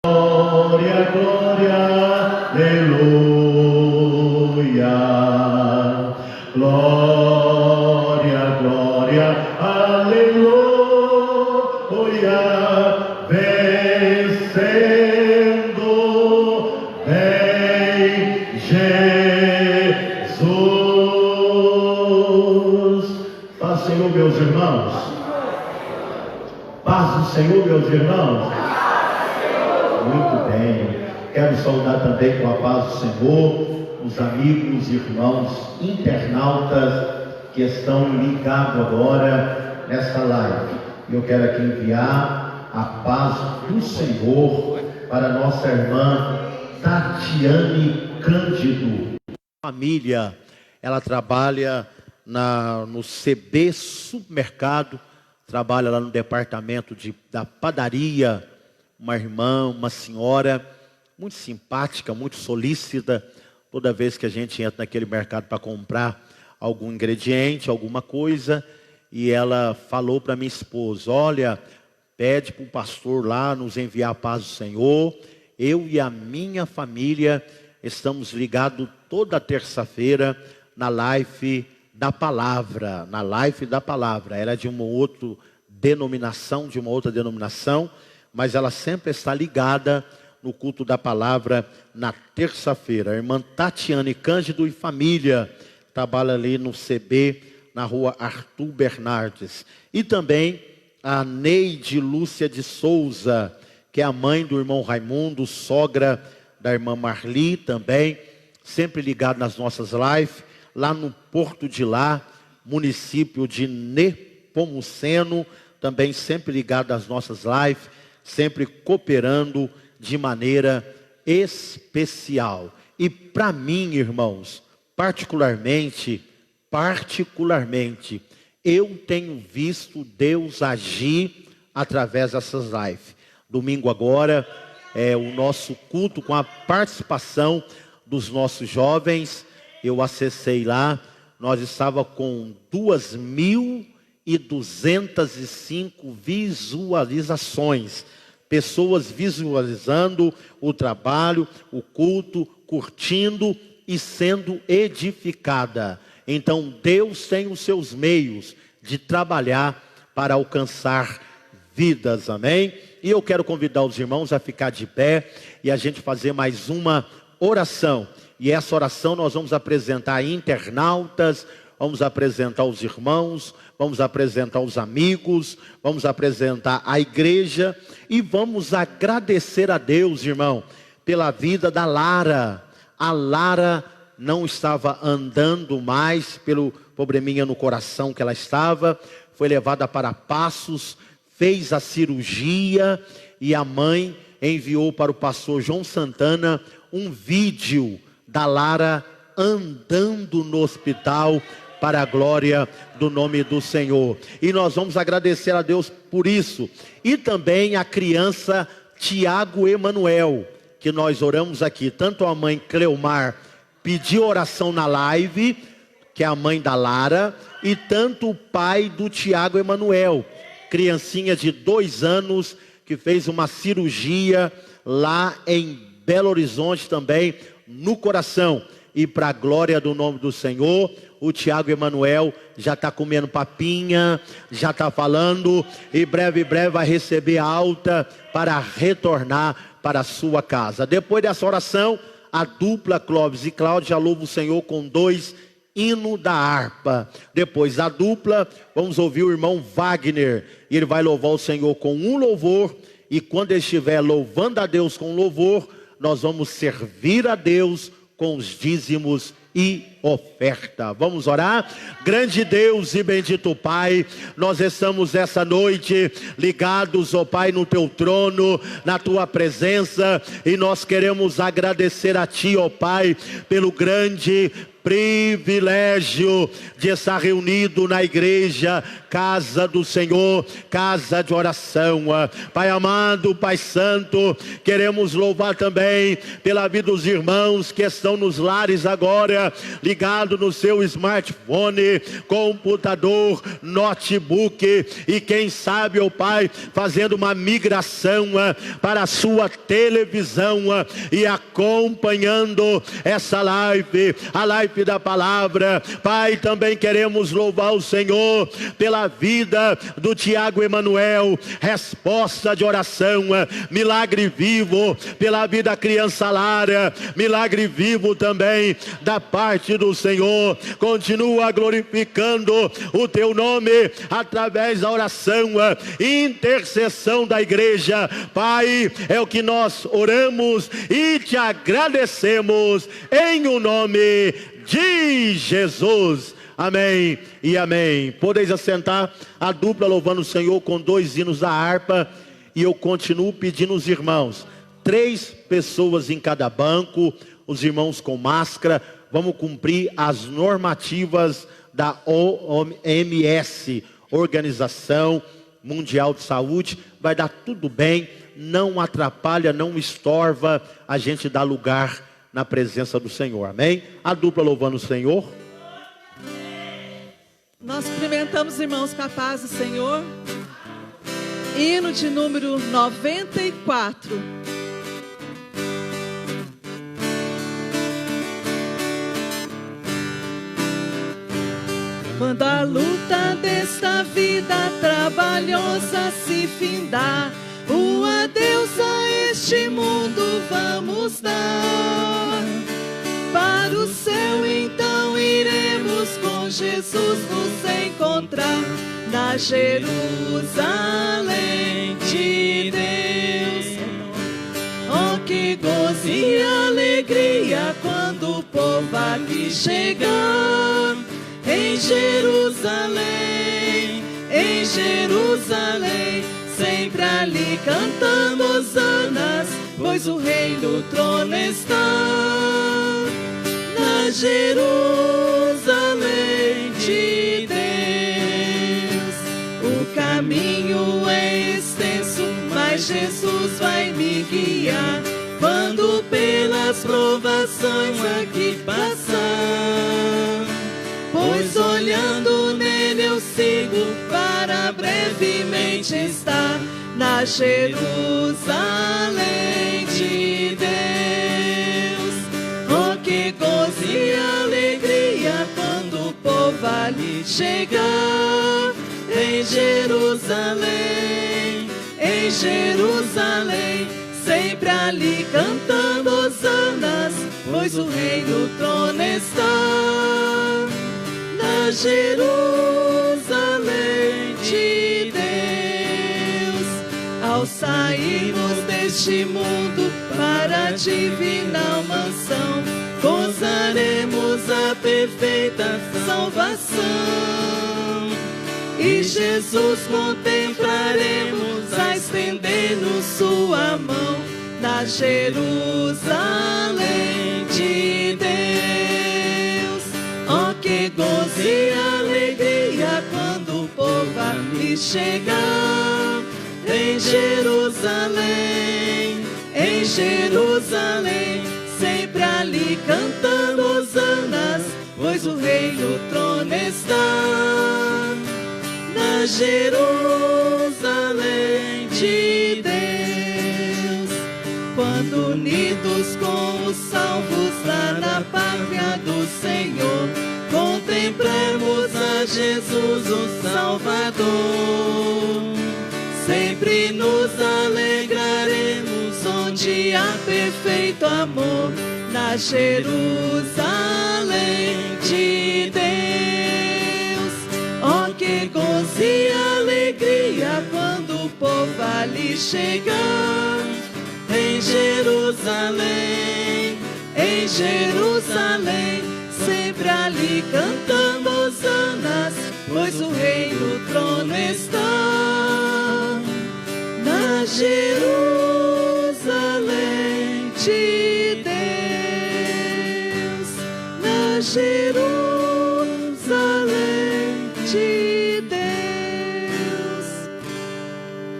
Glória, glória, aleluia. Glória, glória, aleluia. Vencendo, vem Jesus. Paz do Senhor, meus irmãos. Paz do Senhor, meus irmãos. Muito bem, quero saudar também com a paz do Senhor os amigos e irmãos internautas que estão ligados agora nesta live. Eu quero aqui enviar a paz do Senhor para nossa irmã Tatiane Cândido. A família, ela trabalha no CB Supermercado, trabalha lá no departamento da padaria. Uma irmã, uma senhora muito simpática, muito solícita. Toda vez que a gente entra naquele mercado para comprar algum ingrediente, alguma coisa, e ela falou para minha esposa: olha, pede para o pastor lá nos enviar a paz do Senhor. Eu e a minha família estamos ligados toda terça-feira na live da palavra. Na live da palavra. Era de uma outra denominação, mas ela sempre está ligada no culto da palavra na terça-feira. A irmã Tatiane Cândido e família trabalha ali no CB, na rua Arthur Bernardes. E também a Neide Lúcia de Souza, que é a mãe do irmão Raimundo, sogra da irmã Marli também, sempre ligada nas nossas lives, lá no Porto de Lá, município de Nepomuceno, também sempre ligado às nossas lives, sempre cooperando de maneira especial. E para mim, irmãos, particularmente, eu tenho visto Deus agir através dessas lives. Domingo agora é o nosso culto com a participação dos nossos jovens. Eu acessei lá, nós estávamos com 2.205 visualizações. Pessoas visualizando o trabalho, o culto, curtindo e sendo edificada. Então Deus tem os seus meios de trabalhar para alcançar vidas, amém? E eu quero convidar os irmãos a ficar de pé e a gente fazer mais uma oração. E essa oração nós vamos apresentar internautas, vamos apresentar os irmãos, vamos apresentar os amigos, vamos apresentar a igreja e vamos agradecer a Deus, irmão, pela vida da Lara. A Lara não estava andando mais pelo probleminha no coração que ela estava, foi levada para Passos, fez a cirurgia e a mãe enviou para o pastor João Santana um vídeo da Lara andando no hospital, para a glória do nome do Senhor. E nós vamos agradecer a Deus por isso. E também a criança Tiago Emanuel, que nós oramos aqui. Tanto a mãe Cleomar pediu oração na live, que é a mãe da Lara, e tanto o pai do Tiago Emanuel, criancinha de 2 anos, que fez uma cirurgia lá em Belo Horizonte também, no coração. E para a glória do nome do Senhor, o Tiago Emanuel já está comendo papinha, já está falando, e breve vai receber a alta para retornar para a sua casa. Depois dessa oração, a dupla Clóvis e Cláudia louva o Senhor com 2 hinos da harpa. Depois da dupla, vamos ouvir o irmão Wagner, e ele vai louvar o Senhor com um louvor, e quando ele estiver louvando a Deus com louvor, nós vamos servir a Deus com os dízimos e oferta. Vamos orar? Grande Deus e bendito Pai, nós estamos essa noite ligados, ó Pai, no teu trono, na tua presença, e nós queremos agradecer a ti, ó Pai, pelo grande privilégio de estar reunido na igreja, casa do Senhor, casa de oração. Pai amado, Pai santo, queremos louvar também pela vida dos irmãos que estão nos lares agora, ligado no seu smartphone, computador, notebook, e quem sabe, ó Pai, fazendo uma migração para a sua televisão e acompanhando essa live, a live da palavra. Pai, também queremos louvar o Senhor pela vida do Tiago Emanuel, resposta de oração, milagre vivo, pela vida da criança Lara, milagre vivo também da parte do Senhor. Continua glorificando o teu nome através da oração, intercessão da igreja. Pai, é o que nós oramos e te agradecemos em o nome de Jesus. Amém e amém. Podeis assentar, a dupla louvando o Senhor com 2 hinos da harpa. E eu continuo pedindo os irmãos, 3 pessoas em cada banco, os irmãos com máscara. Vamos cumprir as normativas da OMS, Organização Mundial de Saúde. Vai dar tudo bem, não atrapalha, não estorva, a gente dá lugar na presença do Senhor. Amém? A dupla louvando o Senhor. Nós cumprimentamos os irmãos com a paz do Senhor. Hino de número 94. Quando a luta desta vida trabalhosa se findar, o adeus a este mundo vamos dar. Para o céu então iremos com Jesus nos encontrar, na Jerusalém de Deus. Oh, que gozo e alegria quando o povo aqui chegar. Em Jerusalém, sempre ali cantando hosanas, pois o rei no trono está. Na Jerusalém de Deus, o caminho é extenso, mas Jesus vai me guiar. Quando pelas provações aqui passar, pois olhando nele eu sigo para brevemente estar na Jerusalém de Deus. Oh, que gozo e alegria quando o povo ali chegar. Em Jerusalém, sempre ali cantando hosanas, pois o rei no trono está. Na Jerusalém de Deus, ao sairmos deste mundo para a divina mansão, gozaremos a perfeita salvação. E Jesus contemplaremos a estender-nos sua mão, na Jerusalém de Deus. Oh, que gozo e alegria quando o povo ali chegar. Em Jerusalém, sempre ali cantando hosanas, pois o rei no trono está. Na Jerusalém de Deus, quando unidos com os salvos lá na pátria do Senhor, contemplemos a Jesus o Salvador. Sempre nos alegraremos onde há perfeito amor, na Jerusalém de Deus. Oh, que gozo e alegria quando o povo ali chegar. Em Jerusalém, sempre ali cantando hosanas, pois o rei no trono está. Na Jerusalém de Deus, na Jerusalém de Deus.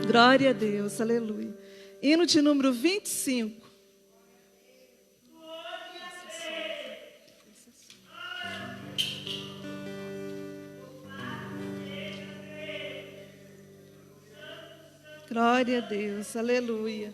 Glória a Deus, aleluia. Hino de número 25. Glória a Deus, aleluia.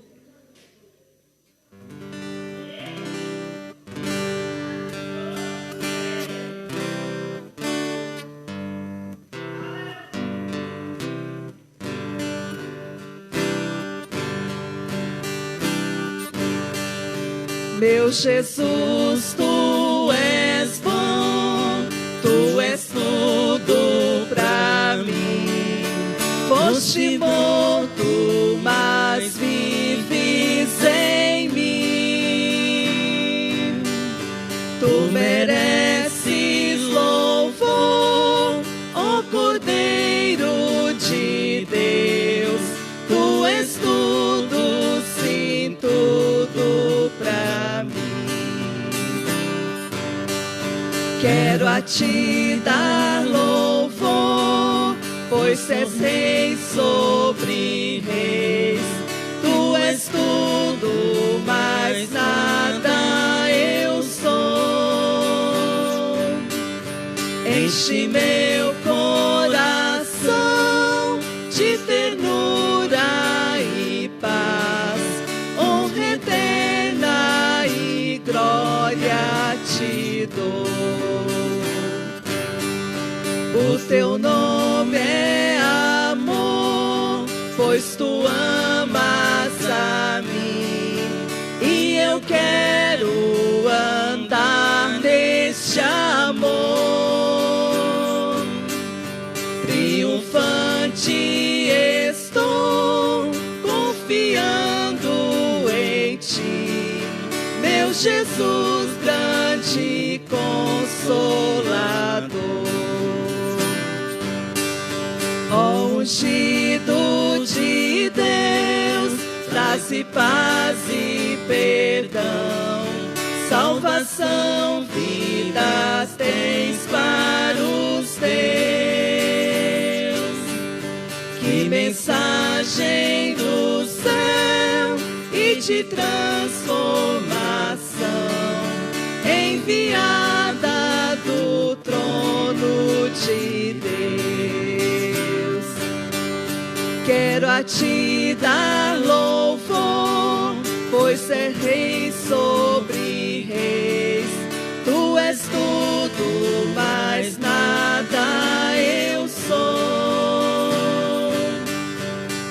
Meu Jesus, tu és bom, tu és tudo pra mim. Foste morto, mas vives em mim. Tu mereces louvor, ó Cordeiro de Deus. Tu és tudo, sim, tudo pra mim. Quero a ti dar louvor, pois és rei sobre reis. Tu és tudo, mas nada eu sou. Enche meu coração de ternura e paz, honra eterna e glória te dou. O teu nome é amor, pois tu amas a mim, e eu quero andar neste amor. Triunfante estou, confiando em ti, meu Jesus, grande consolador. Ó ungido de Deus, traze paz e perdão, salvação, vida tens para os teus. Que mensagem do céu e de transformação, enviada do trono de Deus. Quero a ti dar louvor, pois é rei sobre reis. Tu és tudo, mas nada eu sou.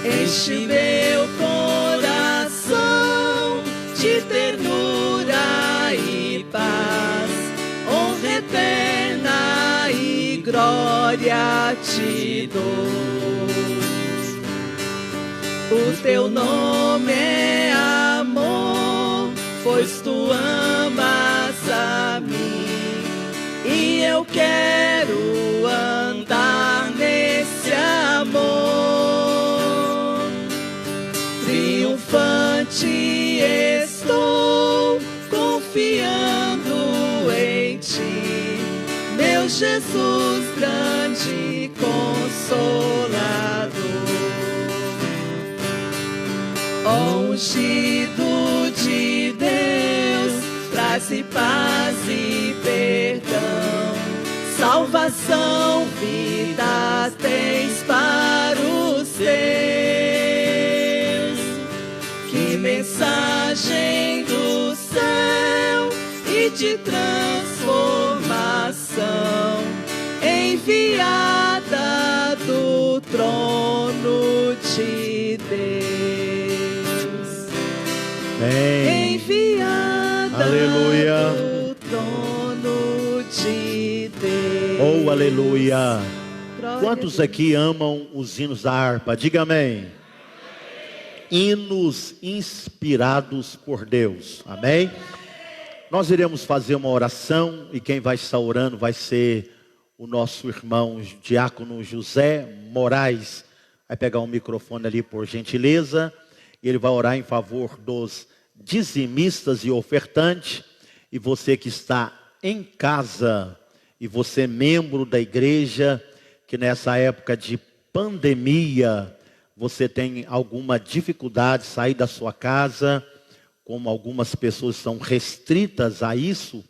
Enche meu coração de ternura e paz, honra eterna e glória te dou. O teu nome é amor, pois tu amas a mim, e eu quero andar nesse amor. Triunfante estou, confiando em ti, meu Jesus, grande consolador. Ó ungido de Deus, traze paz e perdão, salvação, vida tens para os teus. Que mensagem do céu e de transformação, enviada do trono de Deus. Amém. Enviada Aleluia. do trono de Deus. Oh, aleluia. Glória Quantos a aqui amam os hinos da harpa? Diga amém. Hinos inspirados por Deus. Amém? Nós iremos fazer uma oração e quem vai estar orando vai ser o nosso irmão diácono José Moraes. Vai pegar um microfone ali por gentileza. E ele vai orar em favor dos dizimistas e ofertantes. E você que está em casa e você membro da igreja que nessa época de pandemia você tem alguma dificuldade de sair da sua casa, como algumas pessoas são restritas a isso,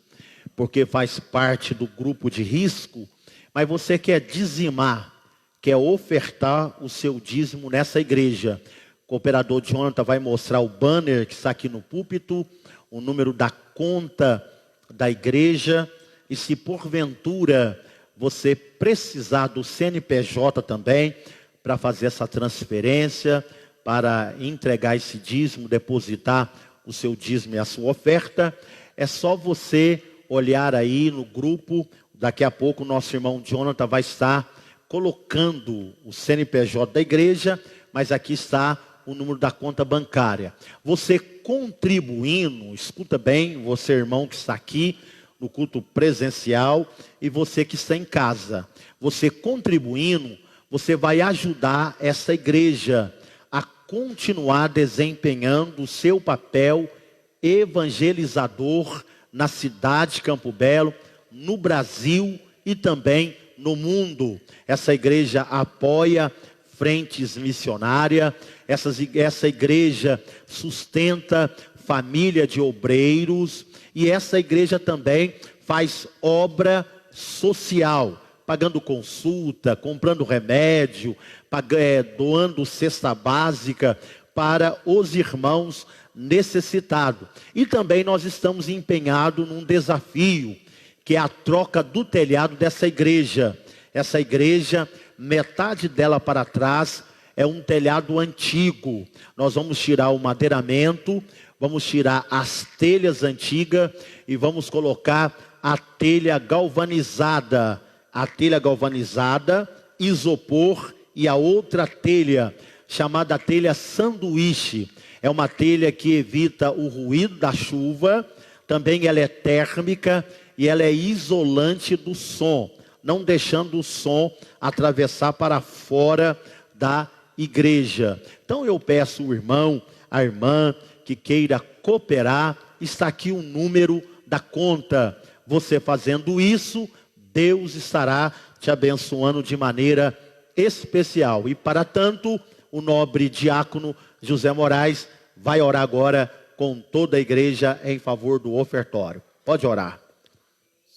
porque faz parte do grupo de risco, mas você quer dizimar, quer ofertar o seu dízimo nessa igreja. O cooperador Jonathan vai mostrar o banner que está aqui no púlpito, o número da conta da igreja, e se porventura você precisar do CNPJ também, para fazer essa transferência, para entregar esse dízimo, depositar o seu dízimo e a sua oferta, é só você olhar aí no grupo. Daqui a pouco o nosso irmão Jonathan vai estar colocando o CNPJ da igreja, mas aqui está o número da conta bancária. Você contribuindo, escuta bem, você irmão que está aqui no culto presencial e você que está em casa, você contribuindo, você vai ajudar essa igreja a continuar desempenhando o seu papel evangelizador na cidade de Campo Belo, no Brasil e também no mundo. Essa igreja apoia frentes missionárias, essa igreja sustenta família de obreiros e essa igreja também faz obra social, pagando consulta, comprando remédio, doando cesta básica para os irmãos necessitados. E também nós estamos empenhados num desafio, que é a troca do telhado dessa igreja. Essa igreja, metade dela para trás, é um telhado antigo. Nós vamos tirar o madeiramento, vamos tirar as telhas antigas e vamos colocar a telha galvanizada. A telha galvanizada, isopor e a outra telha, chamada telha sanduíche. É uma telha que evita o ruído da chuva, também ela é térmica e ela é isolante do som, não deixando o som atravessar para fora da igreja. Então eu peço o irmão, a irmã que queira cooperar, está aqui o número da conta. Você fazendo isso, Deus estará te abençoando de maneira especial. E para tanto, o nobre diácono José Moraes vai orar agora com toda a igreja em favor do ofertório. Pode orar.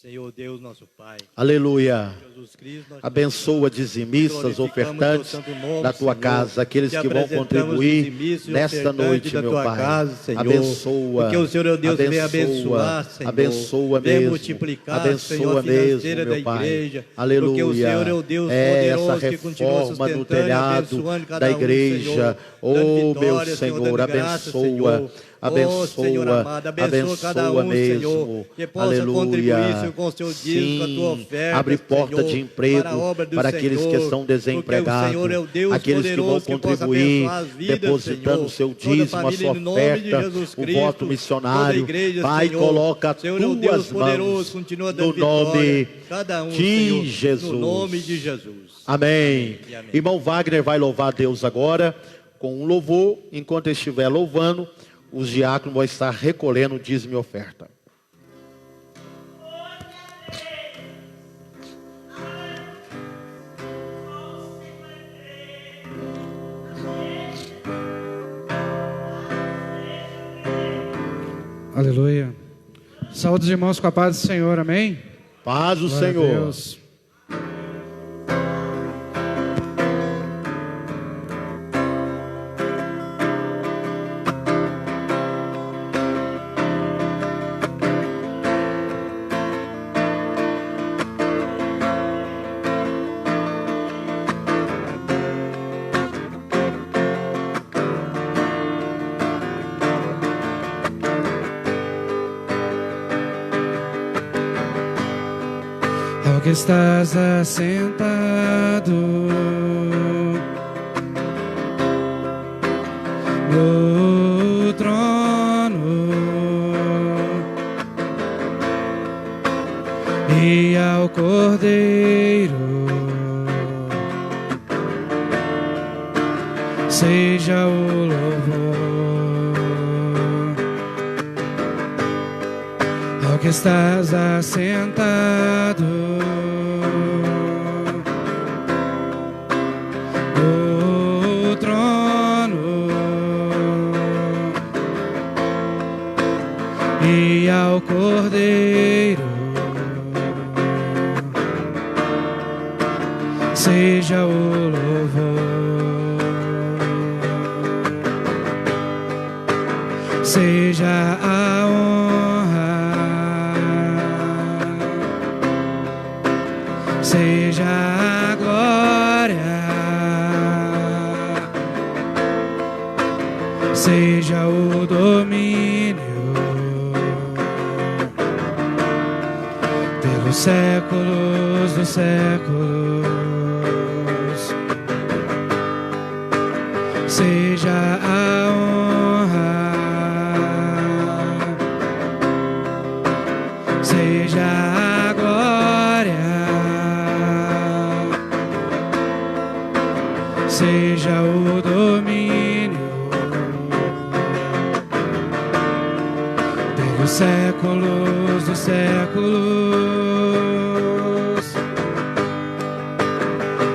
Senhor Deus, nosso Pai. Aleluia. Jesus Cristo, Abençoa dizimistas, ofertantes da tua casa, aqueles que vão contribuir nesta noite, meu Pai. Abençoa. Porque o Senhor é o Deus que vem abençoar, Senhor. Abençoa vem mesmo. multiplicar, Abençoa Senhor, mesmo, da meu Pai. igreja. Aleluia. Porque o Senhor é o Deus essa poderoso que continua reforma do sustentando, telhado abençoando cada da um, igreja. Senhor, Oh, meu vitória, Senhor, dando graça, abençoa. Senhor. Abençoa, Senhor amado, abençoa cada um, mesmo. Senhor, que possa Aleluia. contribuir, Senhor, com o seu dízimo, com a tua oferta, abre porta Senhor, de emprego para a obra do para aqueles Senhor, que estão desempregados, porque o Senhor é o Deus aqueles que vão poderoso que possa contribuir, abençoar as vidas, depositando o seu Senhor, toda a dízimo, a família, sua em nome de oferta, Jesus o Cristo, voto missionário. toda a igreja, Pai, Senhor, coloca as Senhor é o Deus tuas poderoso, mãos continua dando no nome vitória, cada um, de Senhor, Jesus. no nome de Jesus. Amém. E amém. Irmão Wagner vai louvar a Deus agora com um louvor. Enquanto estiver louvando, os diáconos vão estar recolhendo o dízimo e oferta. Aleluia. Saúde os irmãos com a paz do Senhor, amém? Paz do Glória a Senhor. Deus. Ao que estás assentado no trono e ao Cordeiro seja o louvor. Ao que estás assentado no trono, e ao Cordeiro seja o louvor, seja a honra, seja a glória, seja o domínio pelos séculos dos séculos, seja a honra, seja a glória, seja o domínio pelos séculos dos séculos.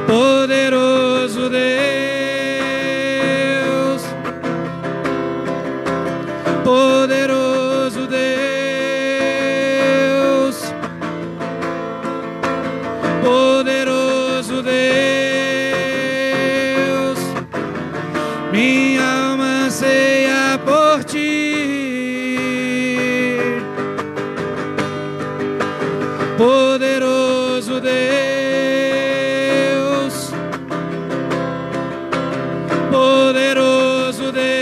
Poderoso Deus, poderoso Deus, poderoso Deus, minha alma anseia por ti. Poderoso Deus, poderoso Deus,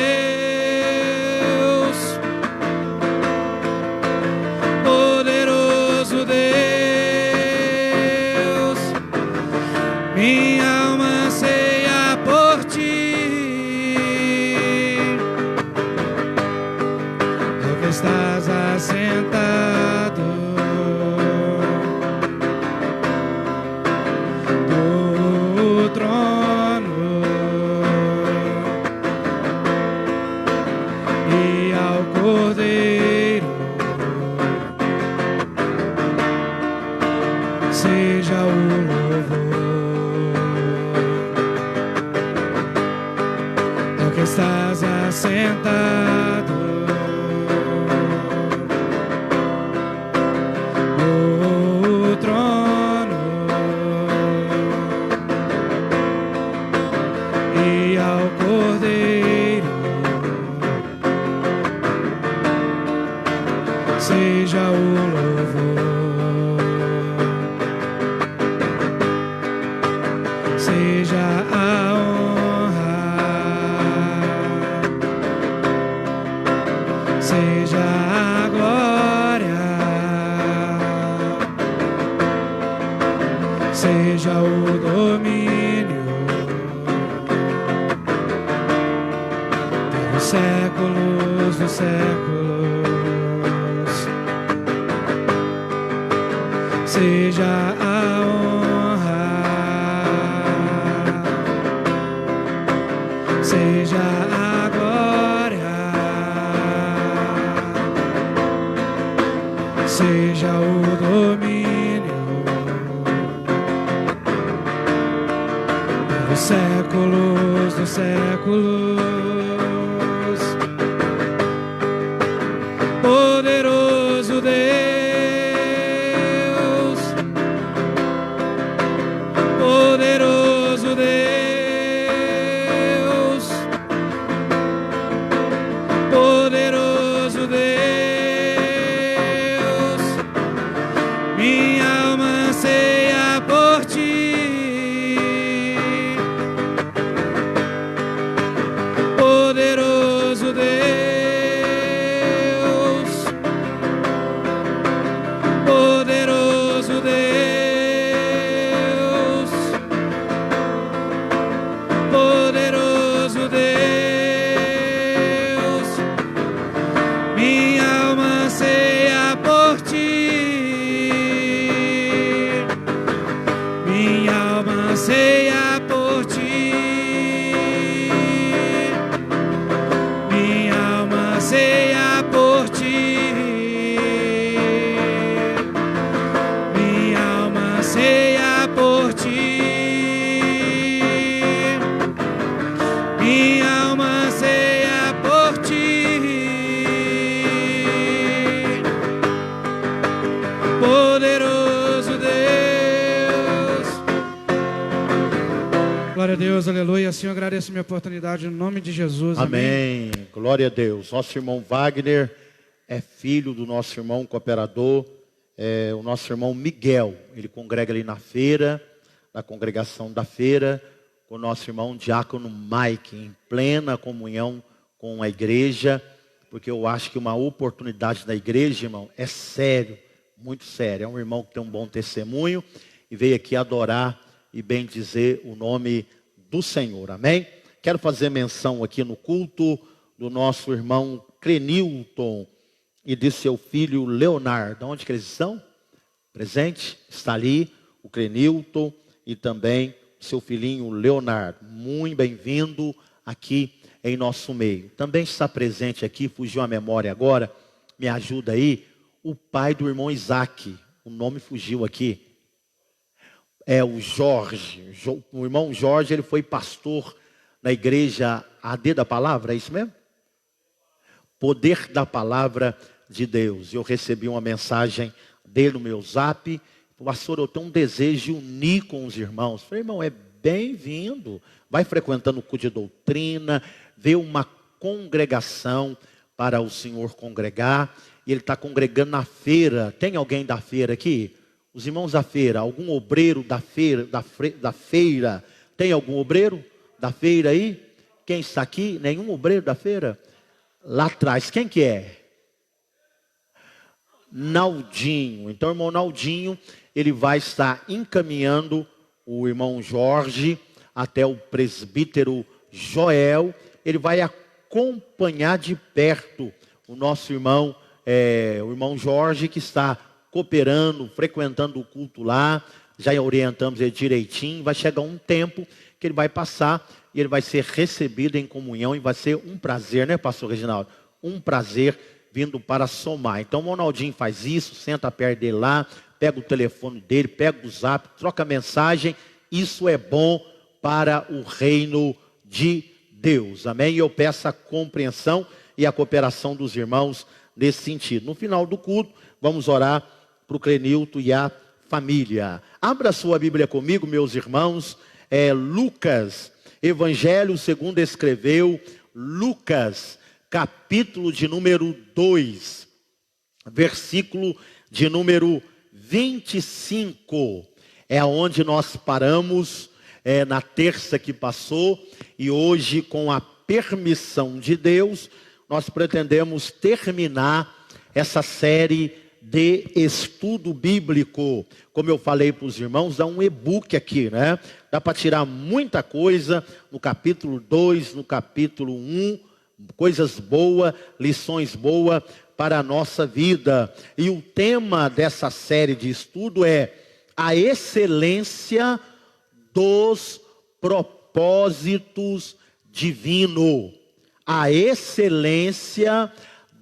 poderoso Deus, minha alma anseia por ti, porque estás assentado no trono, e ao Cordeiro seja o louvor, porque estás assentado no trono, e ao Cordeiro seja o louvor, seja a honra, seja a glória, seja o domínio pelos séculos dos séculos, seja a honra, seja a glória, seja o domínio pelos séculos dos séculos. Poderoso Deus, poderoso Deus, poderoso Deus, minha alma anseia por ti. Poderoso Deus, poderoso Deus, poderoso Deus, minha alma anseia por ti, minha alma anseia por ti, minha alma anseia por ti. Glória a Deus, aleluia. Assim eu agradeço a minha oportunidade no nome de Jesus. Amém. Glória a Deus. Nosso irmão Wagner é filho do nosso irmão cooperador, o nosso irmão Miguel. Ele congrega ali na feira, na congregação da feira, com o nosso irmão diácono Mike, em plena comunhão com a igreja, porque eu acho que uma oportunidade da igreja, irmão, é sério, muito sério. É um irmão que tem um bom testemunho e veio aqui adorar e bem dizer o nome do Senhor, amém? Quero fazer menção aqui no culto do nosso irmão Clenilton e de seu filho Leonardo. Onde que eles estão? Presente? Está ali o Clenilton e também seu filhinho Leonardo. Muito bem-vindo aqui em nosso meio. Também está presente aqui, fugiu a memória agora, me ajuda aí, o pai do irmão Isaac. O nome fugiu aqui. É o Jorge. O irmão Jorge, ele foi pastor na igreja AD da Palavra, é isso mesmo? Poder da Palavra de Deus. Eu recebi uma mensagem dele no meu zap. Pastor, eu tenho um desejo de unir com os irmãos. Falei, irmão, é bem-vindo. Vai frequentando o culto de doutrina, vê uma congregação para o Senhor congregar. E ele está congregando na feira. Tem alguém da feira aqui? Os irmãos da feira, algum obreiro da feira, tem algum obreiro da feira aí? Quem está aqui? Nenhum obreiro da feira? Lá atrás, quem que é? Naldinho. Então o irmão Naldinho, ele vai estar encaminhando o irmão Jorge até o presbítero Joel. Ele vai acompanhar de perto o nosso irmão, o irmão Jorge, que está cooperando, frequentando o culto lá, já orientamos ele direitinho. Vai chegar um tempo que ele vai passar e ele vai ser recebido em comunhão e vai ser um prazer, né, pastor Reginaldo? Um prazer vindo para somar. Então o Ronaldinho faz isso, senta perto dele lá, pega o telefone dele, pega o zap, troca mensagem. Isso é bom para o reino de Deus, amém? E eu peço a compreensão e a cooperação dos irmãos nesse sentido. No final do culto, vamos orar para o Clenilton e a família. Abra sua Bíblia comigo, meus irmãos. Lucas, Evangelho segundo escreveu Lucas, capítulo de número 2, versículo de número 25. É onde nós paramos na terça que passou. E hoje, com a permissão de Deus, nós pretendemos terminar essa série de estudo bíblico. Como eu falei para os irmãos, dá um e-book aqui, né? Dá para tirar muita coisa no capítulo 2, no capítulo 1, coisas boas, lições boas para a nossa vida. E o tema dessa série de estudo é a excelência dos propósitos divinos. A excelência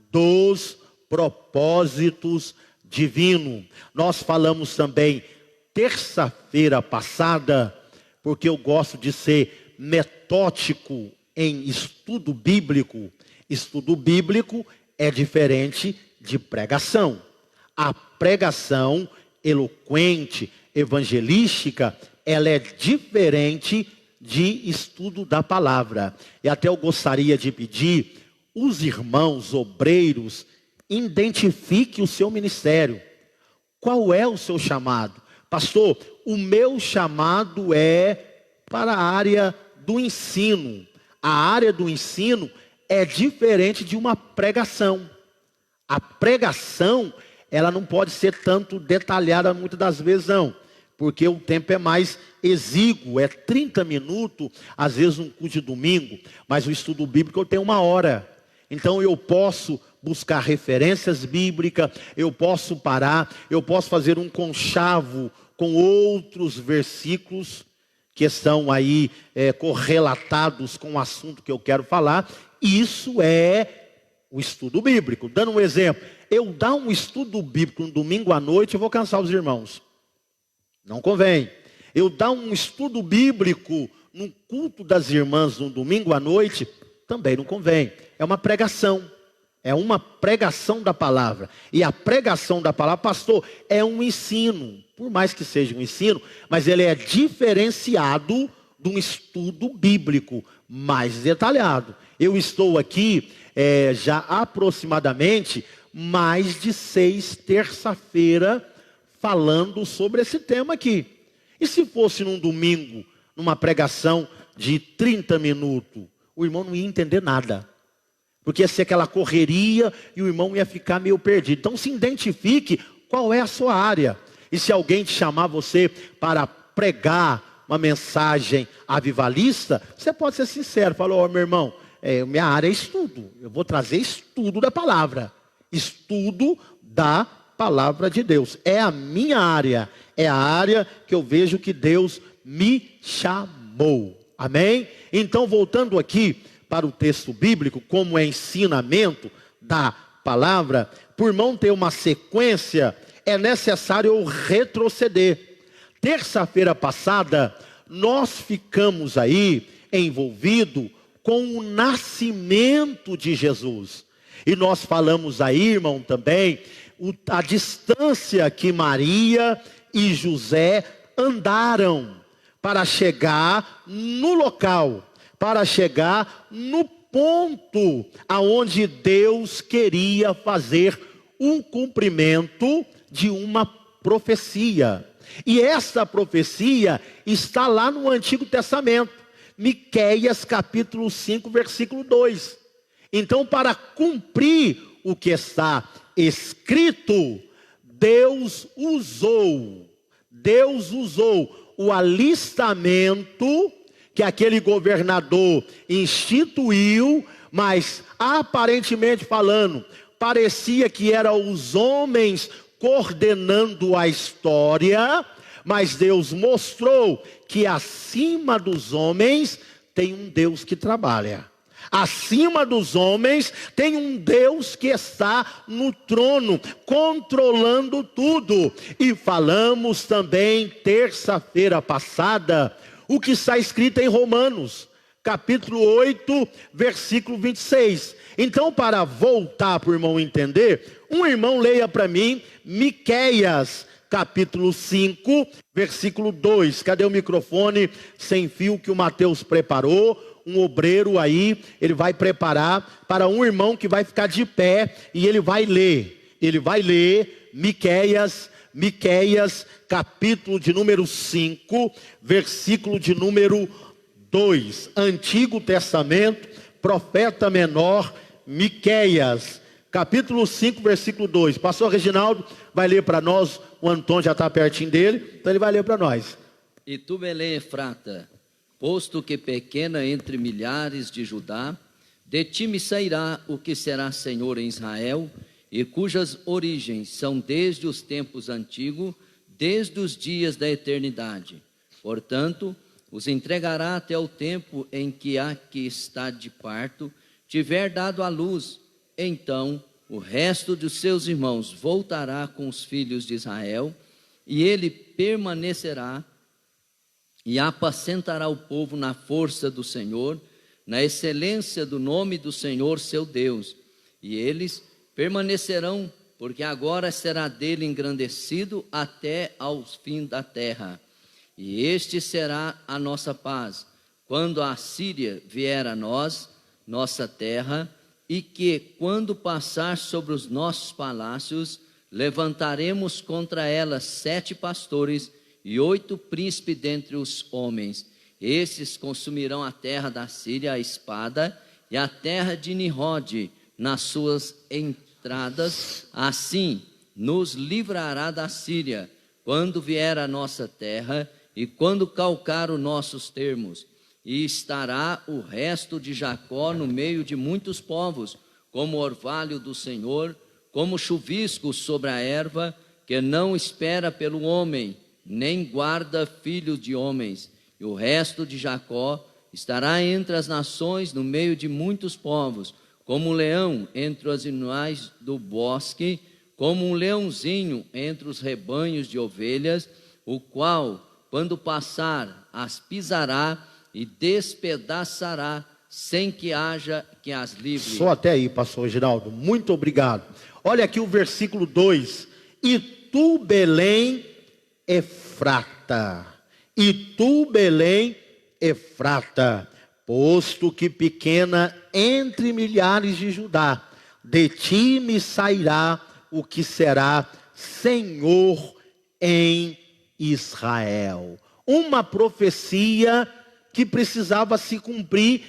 dos propósitos divinos. Nós falamos também terça-feira passada, porque eu gosto de ser metódico em estudo bíblico. Estudo bíblico é diferente de pregação. A pregação eloquente, evangelística, ela é diferente de estudo da palavra. E até eu gostaria de pedir, os irmãos obreiros, identifique o seu ministério. Qual é o seu chamado? Pastor, o meu chamado é para a área do ensino. A área do ensino é diferente de uma pregação. A pregação, ela não pode ser tanto detalhada muitas das vezes não, porque o tempo é mais exíguo, é 30 minutos, às vezes um culto de domingo, mas o estudo bíblico eu tenho 1 hora. Então eu posso buscar referências bíblicas, eu posso parar, eu posso fazer um conchavo com outros versículos que estão aí correlatados com o assunto que eu quero falar. Isso é o estudo bíblico. Dando um exemplo, eu dar um estudo bíblico no domingo à noite, eu vou cansar os irmãos. Não convém. Eu dar um estudo bíblico no culto das irmãs no domingo à noite, também não convém. É uma pregação. É uma pregação da palavra. E a pregação da palavra, pastor, é um ensino. Por mais que seja um ensino, mas ele é diferenciado de um estudo bíblico mais detalhado. Eu estou aqui já aproximadamente mais de 6 terça-feira falando sobre esse tema aqui. E se fosse num domingo, numa pregação de 30 minutos, o irmão não ia entender nada. Porque ia ser aquela correria e o irmão ia ficar meio perdido. Então se identifique qual é a sua área. E se alguém te chamar você para pregar uma mensagem avivalista, você pode ser sincero. Falou, meu irmão, minha área é estudo. Eu vou trazer estudo da palavra. Estudo da palavra de Deus. É a minha área. É a área que eu vejo que Deus me chamou. Amém? Então, voltando aqui para o texto bíblico, como é ensinamento da palavra, por irmão ter uma sequência, é necessário eu retroceder. Terça-feira passada, nós ficamos aí envolvidos com o nascimento de Jesus. E nós falamos aí, irmão, também, a distância que Maria e José andaram para chegar no local, para chegar no ponto aonde Deus queria fazer um cumprimento de uma profecia. E essa profecia está lá no Antigo Testamento, Miqueias capítulo 5, versículo 2. Então, para cumprir o que está escrito, Deus usou o alistamento que aquele governador instituiu, mas aparentemente falando, parecia que eram os homens coordenando a história, mas Deus mostrou que acima dos homens tem um Deus que trabalha. Acima dos homens tem um Deus que está no trono, controlando tudo. E falamos também terça-feira passada, o que está escrito em Romanos, capítulo 8, versículo 26. Então, para voltar para o irmão entender, um irmão leia para mim, Miqueias, capítulo 5, versículo 2. Cadê o microfone sem fio que o Mateus preparou? Um obreiro aí, ele vai preparar para um irmão que vai ficar de pé e ele vai ler. Ele vai ler Miqueias, capítulo de número 5, versículo de número 2. Antigo Testamento, profeta menor, Miqueias, capítulo 5, versículo 2. Pastor Reginaldo vai ler para nós, o Antônio já está pertinho dele, então ele vai ler para nós. E tu, Belém Efrata, posto que pequena entre milhares de Judá, de ti me sairá o que será Senhor em Israel, e cujas origens são desde os tempos antigos, desde os dias da eternidade. Portanto, os entregará até o tempo em que a que está de parto tiver dado à luz. Então, o resto dos seus irmãos voltará com os filhos de Israel, e ele permanecerá e apacentará o povo na força do Senhor, na excelência do nome do Senhor seu Deus. E eles permanecerão, porque agora será dele engrandecido até aos fins da terra. E este será a nossa paz, quando a Síria vier a nós, nossa terra, e que, quando passar sobre os nossos palácios, levantaremos contra ela 7 pastores e 8 príncipes dentre os homens. Esses consumirão a terra da Síria a espada, e a terra de Nimrod nas suas entradas. Assim nos livrará da Síria, quando vier a nossa terra, e quando calcar os nossos termos. E estará o resto de Jacó no meio de muitos povos, como orvalho do Senhor, como chuvisco sobre a erva, que não espera pelo homem, nem guarda filhos de homens. E o resto de Jacó estará entre as nações, no meio de muitos povos, como um leão entre os animais do bosque, como um leãozinho entre os rebanhos de ovelhas, o qual, quando passar, as pisará e despedaçará, sem que haja que as livre. Só até aí, pastor Geraldo, muito obrigado. Olha aqui o versículo 2. E tu, Belém Efrata, e tu, Belém Efrata, posto que pequena entre milhares de Judá, de ti me sairá o que será Senhor em Israel. Uma profecia que precisava se cumprir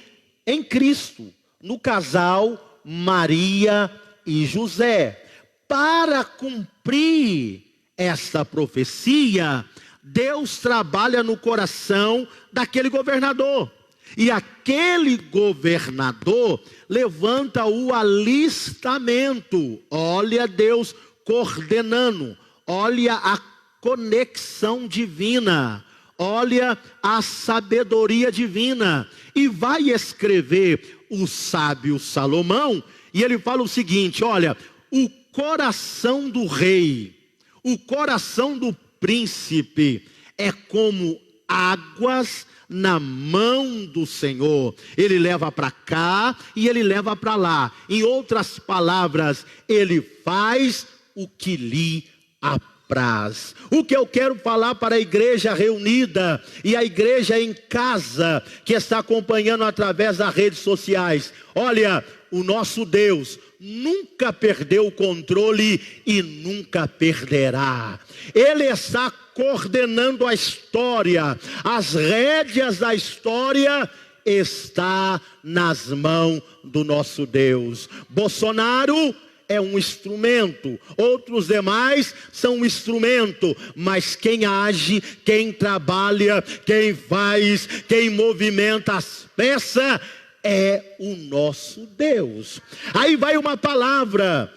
em Cristo, no casal Maria e José. Para cumprir essa profecia, Deus trabalha no coração daquele governador. E aquele governador levanta o alistamento. Olha Deus coordenando. Olha a conexão divina. Olha a sabedoria divina. E vai escrever o sábio Salomão. E ele fala o seguinte, olha, o coração do rei, o coração do príncipe é como águas na mão do Senhor. Ele leva para cá e ele leva para lá. Em outras palavras, ele faz o que lhe apraz. O que eu quero falar para a igreja reunida e a igreja em casa que está acompanhando através das redes sociais. Olha, o nosso Deus nunca perdeu o controle e nunca perderá. Ele está coordenando a história. As rédeas da história está nas mãos do nosso Deus. Bolsonaro é um instrumento, outros demais são um instrumento, mas quem age, quem trabalha, quem faz, quem movimenta as peças é o nosso Deus. Aí vai uma palavra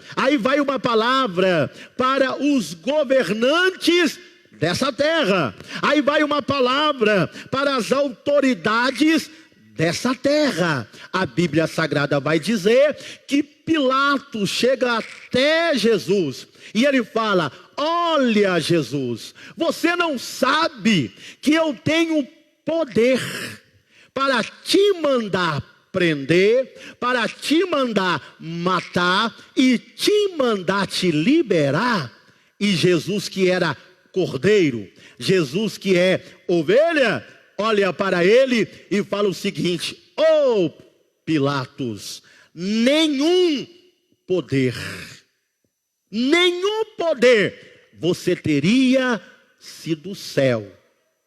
para os governantes dessa terra. Aí vai uma palavra para as autoridades dessa terra. A Bíblia Sagrada vai dizer que Pilatos chega até Jesus e ele fala: olha Jesus, você não sabe que eu tenho poder para te mandar prender, para te mandar matar e te mandar te liberar? E Jesus, que era cordeiro, Jesus que é ovelha, olha para ele e fala o seguinte: ô Pilatos, nenhum poder você teria se do céu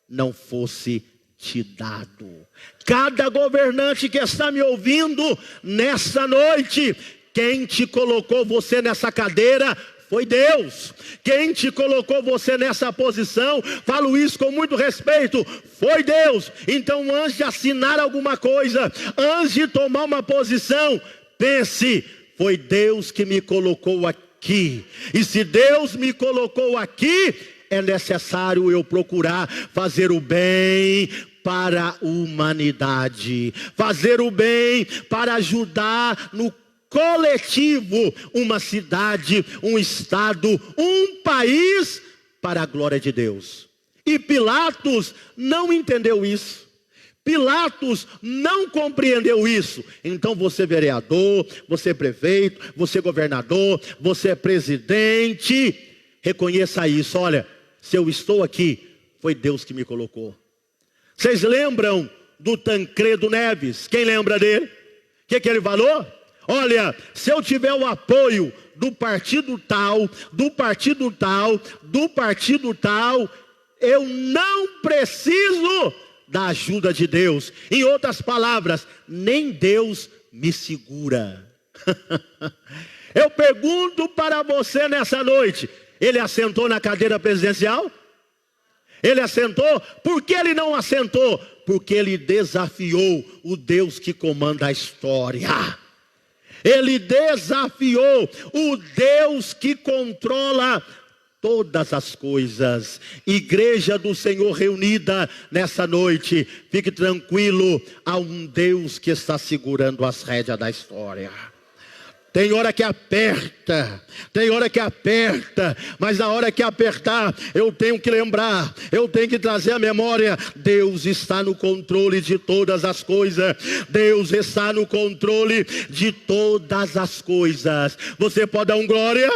não fosse te dado. Cada governante que está me ouvindo nessa noite, quem te colocou você nessa cadeira foi Deus. Quem te colocou você nessa posição, falo isso com muito respeito, foi Deus. Então, antes de assinar alguma coisa, antes de tomar uma posição, pense: foi Deus que me colocou aqui. E se Deus me colocou aqui, é necessário eu procurar fazer o bem para a humanidade, fazer o bem para ajudar no coletivo, uma cidade, um estado, um país, para a glória de Deus. E Pilatos não entendeu isso. Pilatos não compreendeu isso. Então você vereador, você prefeito, você governador, você presidente, reconheça isso. Olha, se eu estou aqui, foi Deus que me colocou. Vocês lembram do Tancredo Neves? Quem lembra dele? O que ele falou? Olha, se eu tiver o apoio do partido tal, do partido tal, do partido tal, eu não preciso da ajuda de Deus. Em outras palavras, nem Deus me segura. Eu pergunto para você nessa noite: ele assentou na cadeira presidencial? Ele assentou? Por que ele não assentou? Porque ele desafiou o Deus que comanda a história. Ele desafiou o Deus que controla todas as coisas. Igreja do Senhor reunida nessa noite, fique tranquilo, há um Deus que está segurando as rédeas da história. Tem hora que aperta, mas na hora que apertar, eu tenho que lembrar, eu tenho que trazer a memória: Deus está no controle de todas as coisas. Deus está no controle de todas as coisas. Você pode dar um glória?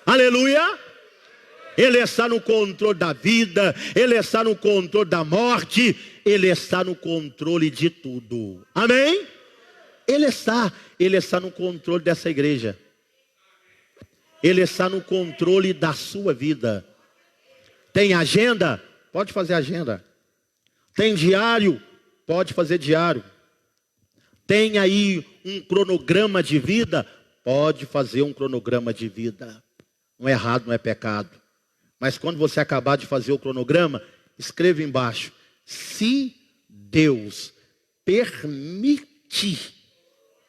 Aleluia! Ele está no controle da vida, Ele está no controle da morte, Ele está no controle de tudo. Amém? Ele está no controle dessa igreja. Ele está no controle da sua vida. Tem agenda? Pode fazer agenda. Tem diário? Pode fazer diário. Tem aí um cronograma de vida? Pode fazer um cronograma de vida. Não é errado, não é pecado. Mas quando você acabar de fazer o cronograma, escreva embaixo: se Deus permitir,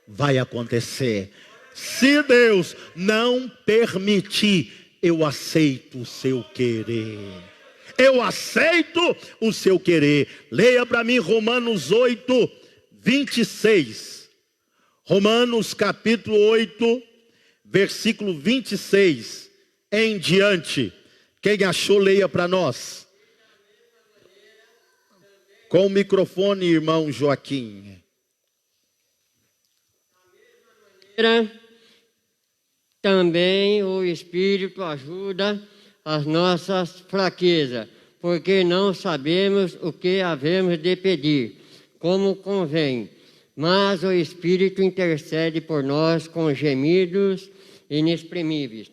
vai acontecer. Se Deus não permitir, eu aceito o seu querer. Eu aceito o seu querer. Leia para mim Romanos 8, 26. Romanos capítulo 8, versículo 26 em diante. Quem achou, leia para nós. Com o microfone, irmão Joaquim. Também o Espírito ajuda as nossas fraquezas, porque não sabemos o que havemos de pedir, como convém. Mas o Espírito intercede por nós com gemidos inexprimíveis.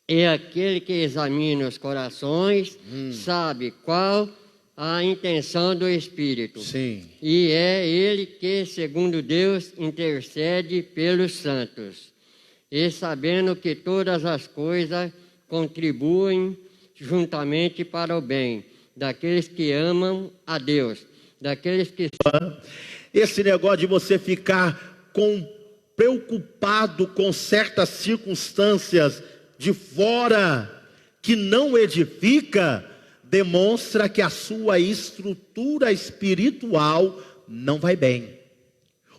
E aquele que examina os corações sabe qual a intenção do Espírito. Sim. E é Ele que, segundo Deus, intercede pelos santos. E sabendo que todas as coisas contribuem juntamente para o bem daqueles que amam a Deus, daqueles que... Esse negócio de você ficar preocupado com certas circunstâncias de fora que não edifica, demonstra que a sua estrutura espiritual não vai bem.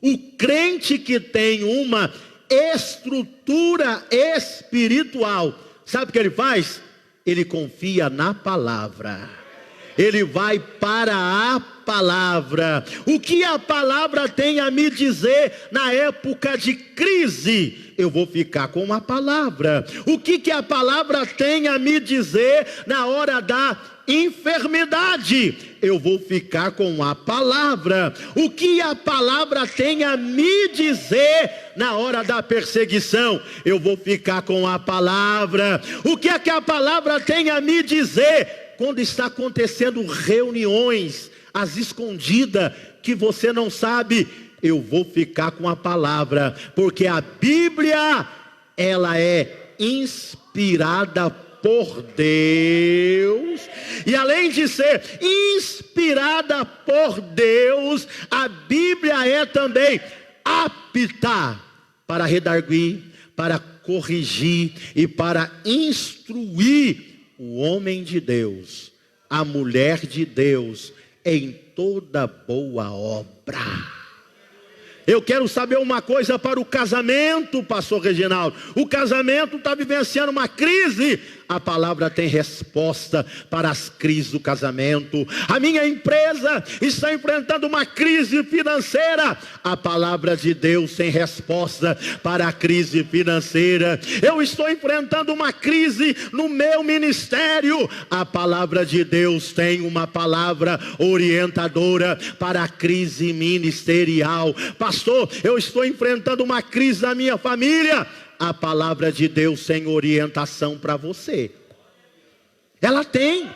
O crente que tem uma estrutura espiritual, sabe o que ele faz? Ele confia na palavra. Ele vai para a palavra. O que a palavra tem a me dizer na época de crise? Eu vou ficar com a palavra. O que a palavra tem a me dizer na hora da enfermidade? Eu vou ficar com a palavra. O que a palavra tem a me dizer na hora da perseguição? Eu vou ficar com a palavra. O que a palavra tem a me dizer quando está acontecendo reuniões às escondidas que você não sabe? Eu vou ficar com a palavra, porque a Bíblia, ela é inspirada por Deus, e além de ser inspirada por Deus, a Bíblia é também apta para redarguir, para corrigir e para instruir o homem de Deus, a mulher de Deus, em toda boa obra. Eu quero saber uma coisa para o casamento, pastor Reginaldo. O casamento está vivenciando uma crise. A palavra tem resposta para as crises do casamento. A minha empresa está enfrentando uma crise financeira. A palavra de Deus tem resposta para a crise financeira. Eu estou enfrentando uma crise no meu ministério. A palavra de Deus tem uma palavra orientadora para a crise ministerial. Pastor, eu estou enfrentando uma crise na minha família. A palavra de Deus tem orientação para você. Ela tem.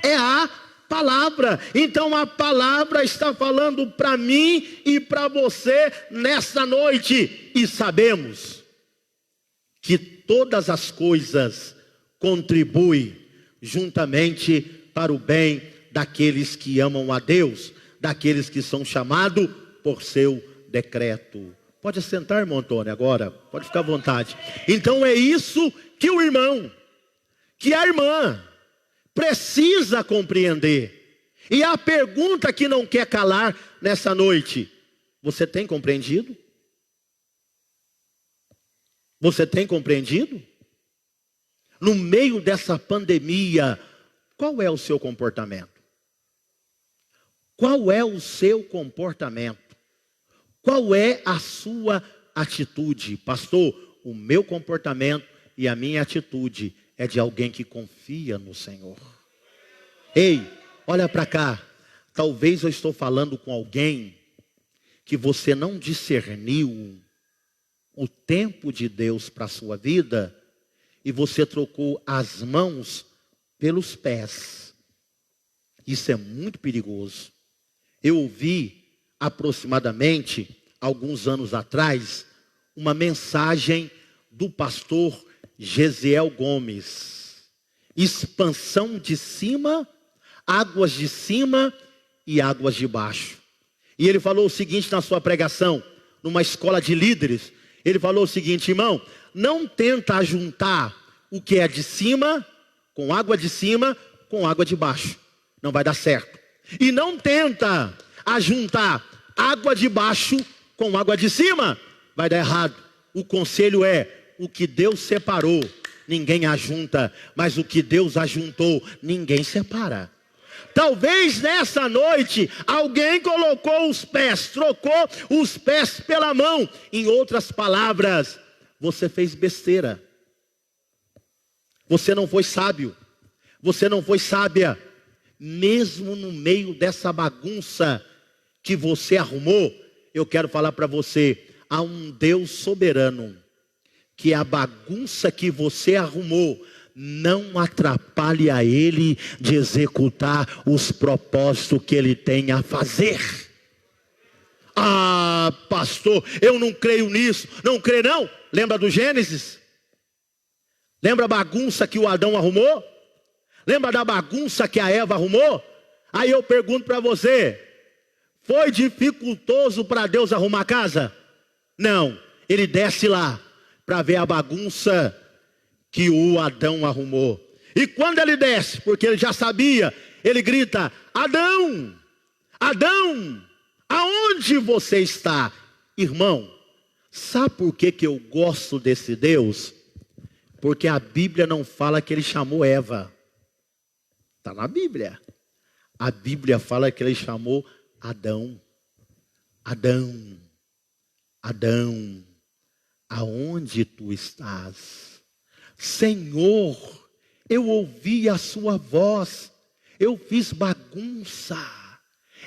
É a palavra. Então a palavra está falando para mim e para você nesta noite. E sabemos que todas as coisas contribuem juntamente para o bem daqueles que amam a Deus, daqueles que são chamados por seu decreto. Pode assentar, irmão Antônio, agora. Pode ficar à vontade. Então é isso que o irmão, que a irmã precisa compreender. E a pergunta que não quer calar nessa noite: você tem compreendido? Você tem compreendido? No meio dessa pandemia, qual é o seu comportamento? Qual é o seu comportamento? Qual é a sua atitude? Pastor, o meu comportamento e a minha atitude é de alguém que confia no Senhor. Ei, olha para cá. Talvez eu estou falando com alguém que você não discerniu o tempo de Deus para a sua vida e você trocou as mãos pelos pés. Isso é muito perigoso. Eu ouvi aproximadamente, alguns anos atrás, uma mensagem do pastor Gesiel Gomes. Expansão de cima, águas de cima e águas de baixo. E ele falou o seguinte na sua pregação, numa escola de líderes. Ele falou o seguinte: irmão, não tenta juntar o que é de cima, com água de cima, com água de baixo. Não vai dar certo. E não tenta ajuntar água de baixo com água de cima. Vai dar errado. O conselho é: o que Deus separou, ninguém ajunta. Mas o que Deus ajuntou, ninguém separa. Talvez nessa noite, alguém colocou os pés, trocou os pés pela mão. Em outras palavras, você fez besteira. Você não foi sábio. Você não foi sábia. Mesmo no meio dessa bagunça que você arrumou, eu quero falar para você, há um Deus soberano, que a bagunça que você arrumou não atrapalhe a Ele de executar os propósitos que Ele tem a fazer. Ah, pastor, eu não creio nisso. Não crê não? Lembra do Gênesis? Lembra a bagunça que o Adão arrumou? Lembra da bagunça que a Eva arrumou? Aí eu pergunto para você, foi dificultoso para Deus arrumar a casa? Não, Ele desce lá para ver a bagunça que o Adão arrumou. E quando ele desce, porque ele já sabia, ele grita: Adão, Adão, aonde você está? Irmão, sabe por que eu gosto desse Deus? Porque a Bíblia não fala que ele chamou Eva. Está na Bíblia. A Bíblia fala que ele chamou Adão. Adão, Adão, aonde tu estás? Senhor, eu ouvi a sua voz, eu fiz bagunça,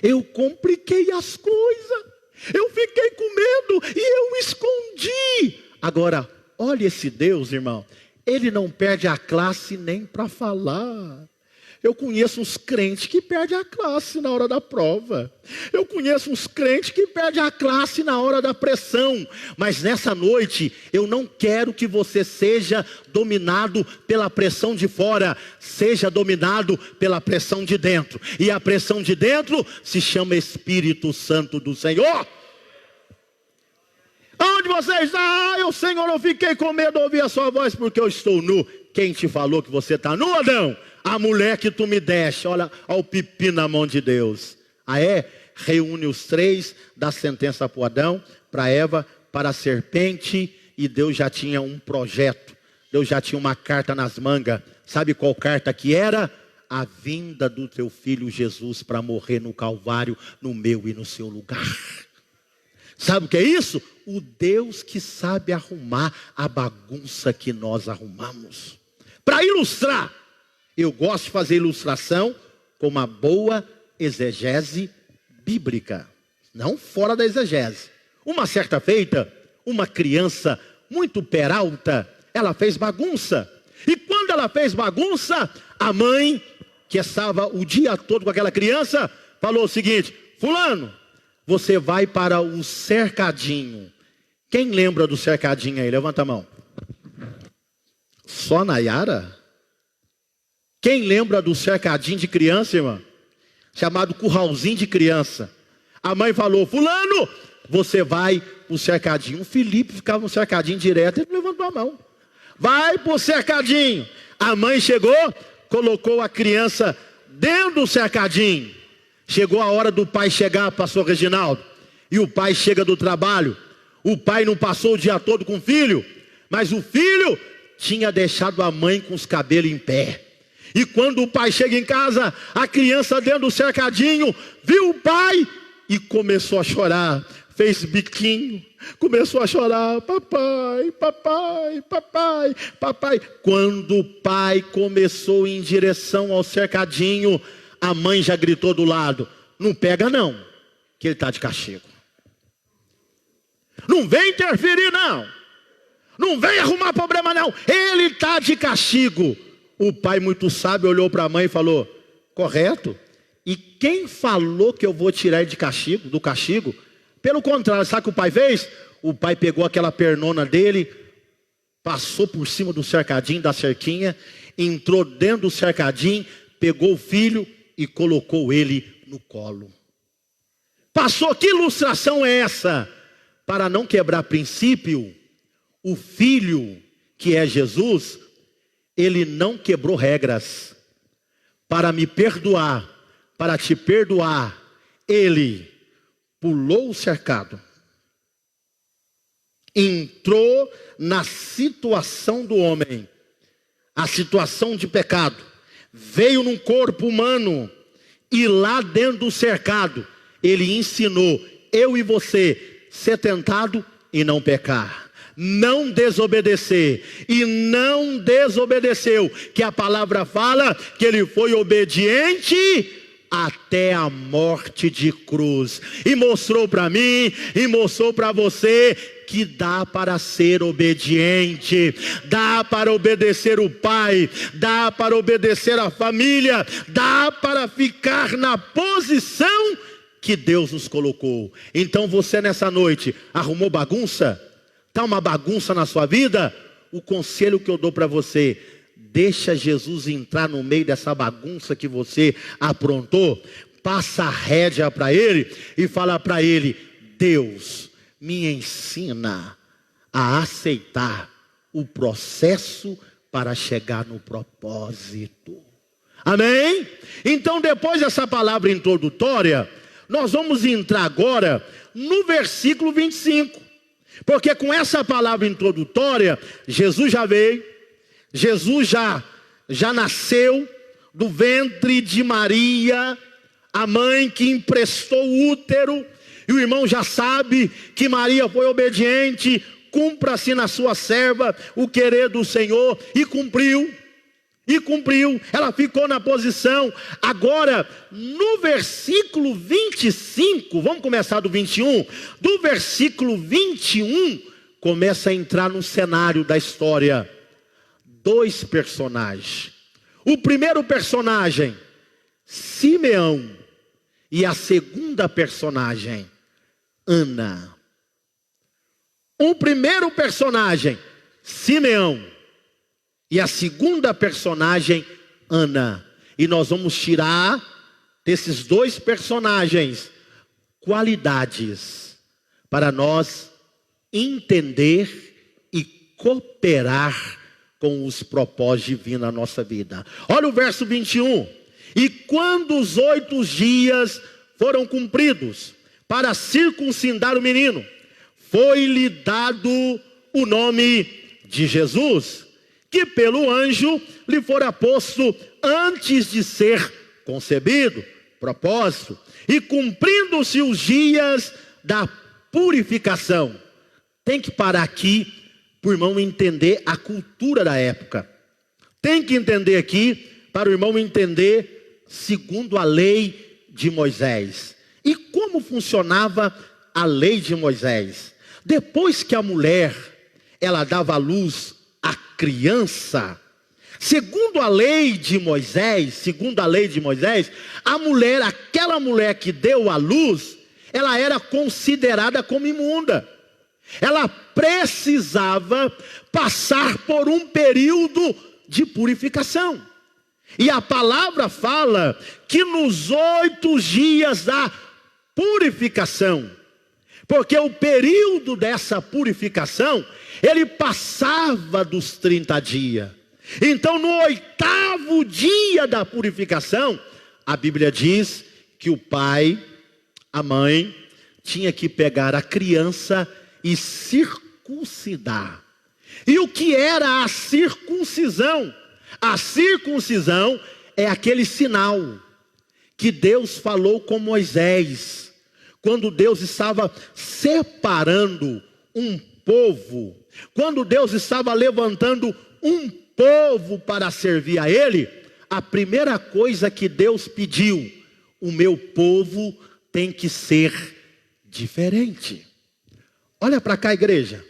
eu compliquei as coisas, eu fiquei com medo e eu escondi. Agora, olha esse Deus, irmão, Ele não perde a classe nem para falar. Eu conheço uns crentes que perdem a classe na hora da prova. Eu conheço uns crentes que perdem a classe na hora da pressão. Mas nessa noite, eu não quero que você seja dominado pela pressão de fora. Seja dominado pela pressão de dentro. E a pressão de dentro se chama Espírito Santo do Senhor. Onde você está? Ah, Senhor, eu fiquei com medo de ouvir a sua voz porque eu estou nu. Quem te falou que você está nu, Adão? A mulher que tu me deste. Olha o pipi na mão de Deus. Ah é? Reúne os três, dá sentença para o Adão, para Eva, para a serpente. E Deus já tinha um projeto. Deus já tinha uma carta nas mangas. Sabe qual carta que era? A vinda do teu filho Jesus para morrer no Calvário, no meu e no seu lugar. Sabe o que é isso? O Deus que sabe arrumar a bagunça que nós arrumamos. Para ilustrar, eu gosto de fazer ilustração com uma boa exegese bíblica. Não fora da exegese. Uma certa feita, uma criança muito peralta, ela fez bagunça. E quando ela fez bagunça, a mãe, que estava o dia todo com aquela criança, falou o seguinte: fulano, você vai para o cercadinho. Quem lembra do cercadinho aí? Levanta a mão. Só Nayara? Quem lembra do cercadinho de criança, irmão? Chamado curralzinho de criança. A mãe falou: fulano, você vai para o cercadinho. O Felipe ficava no cercadinho direto, ele levantou a mão. Vai para o cercadinho. A mãe chegou, colocou a criança dentro do cercadinho. Chegou a hora do pai chegar, pastor Reginaldo. E o pai chega do trabalho. O pai não passou o dia todo com o filho, mas o filho tinha deixado a mãe com os cabelos em pé. E quando o pai chega em casa, a criança dentro do cercadinho viu o pai e começou a chorar. fez biquinho, começou a chorar, papai, papai, papai, papai. Quando o pai começou em direção ao cercadinho, a mãe já gritou do lado: não pega não, que ele está de castigo. Não vem interferir não, não vem arrumar problema não, ele está de castigo. O pai, muito sábio, olhou para a mãe e falou: correto, e quem falou que eu vou tirar ele de castigo, do castigo? Pelo contrário, sabe o que o pai fez? O pai pegou aquela pernona dele, passou por cima do cercadinho, da cerquinha, entrou dentro do cercadinho, pegou o filho e colocou ele no colo. Passou, que ilustração é essa? Para não quebrar princípio, o filho, que é Jesus, ele não quebrou regras. Para me perdoar, para te perdoar, ele pulou o cercado, entrou na situação do homem, a situação de pecado, veio num corpo humano, e lá dentro do cercado, ele ensinou eu e você ser tentado e não pecar, não desobedecer, e não desobedeceu, que a palavra fala que ele foi obediente até a morte de cruz, e mostrou para mim, e mostrou para você, que dá para ser obediente, dá para obedecer o pai, dá para obedecer a família, dá para ficar na posição que Deus nos colocou. Então você nessa noite, arrumou bagunça? Está uma bagunça na sua vida? O conselho que eu dou para você: deixa Jesus entrar no meio dessa bagunça que você aprontou, passa a rédea para ele e fala para ele: Deus, me ensina a aceitar o processo para chegar no propósito. Amém? Então, depois dessa palavra introdutória, nós vamos entrar agora no versículo 25. Porque com essa palavra introdutória, Jesus já veio, Jesus já nasceu do ventre de Maria, a mãe que emprestou o útero, e o irmão já sabe que Maria foi obediente, cumpra-se na sua serva o querer do Senhor, e cumpriu, ela ficou na posição. Agora, no versículo 25, vamos começar do 21, do versículo 21, começa a entrar no cenário da história. Dois personagens. O primeiro personagem, Simeão, e a segunda personagem, Ana. O primeiro personagem, Simeão, e a segunda personagem, Ana. E nós vamos tirar desses dois personagens qualidades para nós entender e cooperar com os propósitos divinos na nossa vida. Olha o verso 21. E quando os 8 dias foram cumpridos para circuncidar o menino, foi-lhe dado o nome de Jesus, que pelo anjo lhe fora posto antes de ser concebido. Propósito. E cumprindo-se os dias da purificação. Tem que parar aqui para o irmão entender a cultura da época. Tem que entender aqui para o irmão entender segundo a lei de Moisés. E como funcionava a lei de Moisés? Depois que a mulher, ela dava à luz a criança, segundo a lei de Moisés, a mulher, aquela mulher que deu à luz, ela era considerada como imunda. Ela precisava passar por um período de purificação. E a palavra fala que nos 8 dias da purificação, porque o período dessa purificação, ele passava dos 30 dias. Então no 8º dia da purificação, a Bíblia diz que o pai, a mãe, tinha que pegar a criança e circuncidar. E o que era a circuncisão? A circuncisão é aquele sinal que Deus falou com Moisés, quando Deus estava separando um povo, quando Deus estava levantando um povo para servir a Ele, a primeira coisa que Deus pediu: o meu povo tem que ser diferente. Olha para cá, igreja.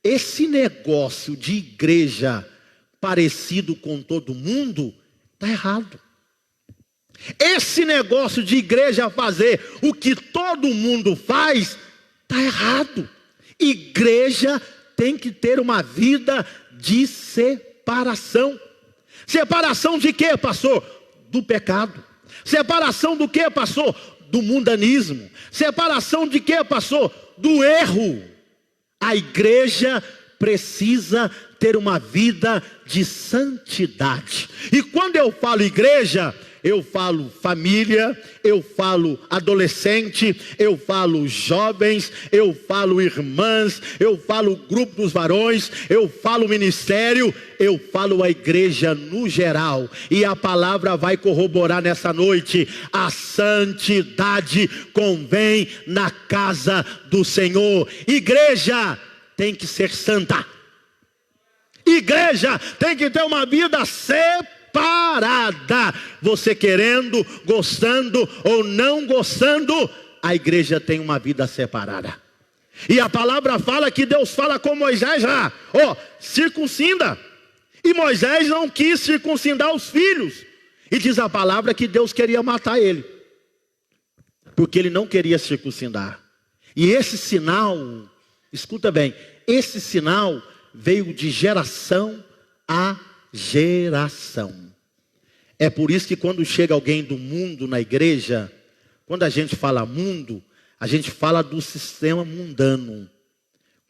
Esse negócio de igreja parecido com todo mundo está errado. Esse negócio de igreja fazer o que todo mundo faz está errado. Igreja tem que ter uma vida de separação. Separação de quê, pastor? Do pecado. Separação do quê, pastor? Do mundanismo. Separação de quê, pastor? Do erro. A igreja precisa ter uma vida de santidade. E quando eu falo igreja, eu falo família, eu falo adolescente, eu falo jovens, eu falo irmãs, eu falo grupo dos varões, eu falo ministério, eu falo a igreja no geral. E a palavra vai corroborar nessa noite: a santidade convém na casa do Senhor. Igreja tem que ser santa. Igreja tem que ter uma vida separada. Você querendo, gostando ou não gostando, a igreja tem uma vida separada. E a palavra fala que Deus fala com Moisés lá: circuncida. E Moisés não quis circuncidar os filhos. E diz a palavra que Deus queria matar ele, porque ele não queria circuncidar. E esse sinal, escuta bem, esse sinal veio de geração a geração. É por isso que quando chega alguém do mundo na igreja, quando a gente fala mundo, a gente fala do sistema mundano.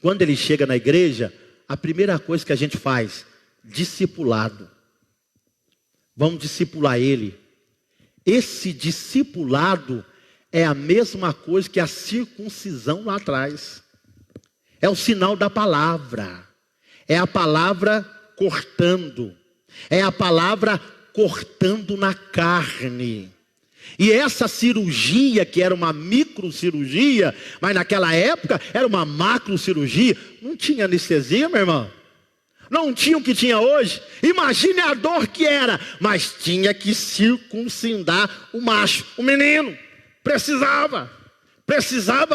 Quando ele chega na igreja, a primeira coisa que a gente faz: discipulado. Vamos discipular ele. Esse discipulado é a mesma coisa que a circuncisão lá atrás. É o sinal da palavra. É a palavra cortando. É a palavra cortando na carne. E essa cirurgia, que era uma microcirurgia, mas naquela época era uma macrocirurgia, não tinha anestesia, meu irmão. Não tinha o que tinha hoje. Imagine a dor que era. Mas tinha que circuncidar o macho, o menino. Precisava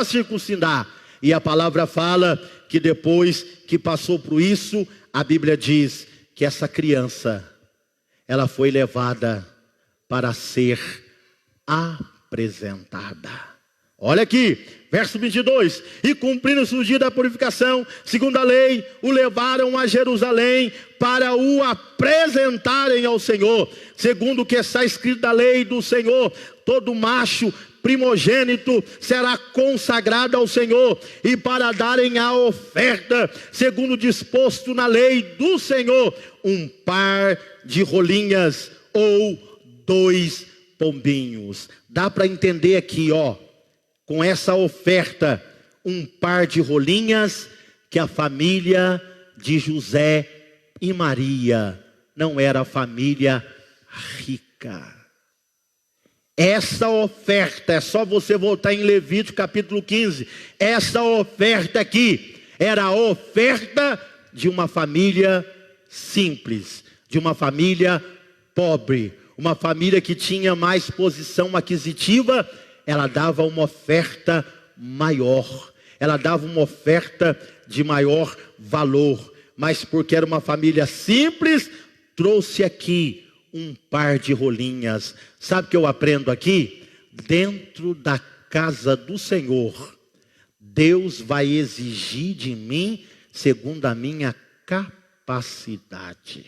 circuncidar. E a palavra fala que depois que passou por isso, a Bíblia diz que essa criança, ela foi levada para ser apresentada. Olha aqui, verso 22. E cumprindo-se o dia da purificação, segundo a lei, o levaram a Jerusalém para o apresentarem ao Senhor. Segundo o que está escrito da lei do Senhor, todo macho primogênito será consagrado ao Senhor, e para darem a oferta, segundo disposto na lei do Senhor, um par de rolinhas ou 2 pombinhos. Dá para entender aqui, com essa oferta, um par de rolinhas, que a família de José e Maria não era família rica. Essa oferta, é só você voltar em Levítico capítulo 15. Essa oferta aqui era a oferta de uma família simples, de uma família pobre, uma família que tinha mais posição aquisitiva. Ela dava uma oferta maior, ela dava uma oferta de maior valor, mas porque era uma família simples, trouxe aqui um par de rolinhas. Sabe o que eu aprendo aqui? Dentro da casa do Senhor, Deus vai exigir de mim segundo a minha capacidade.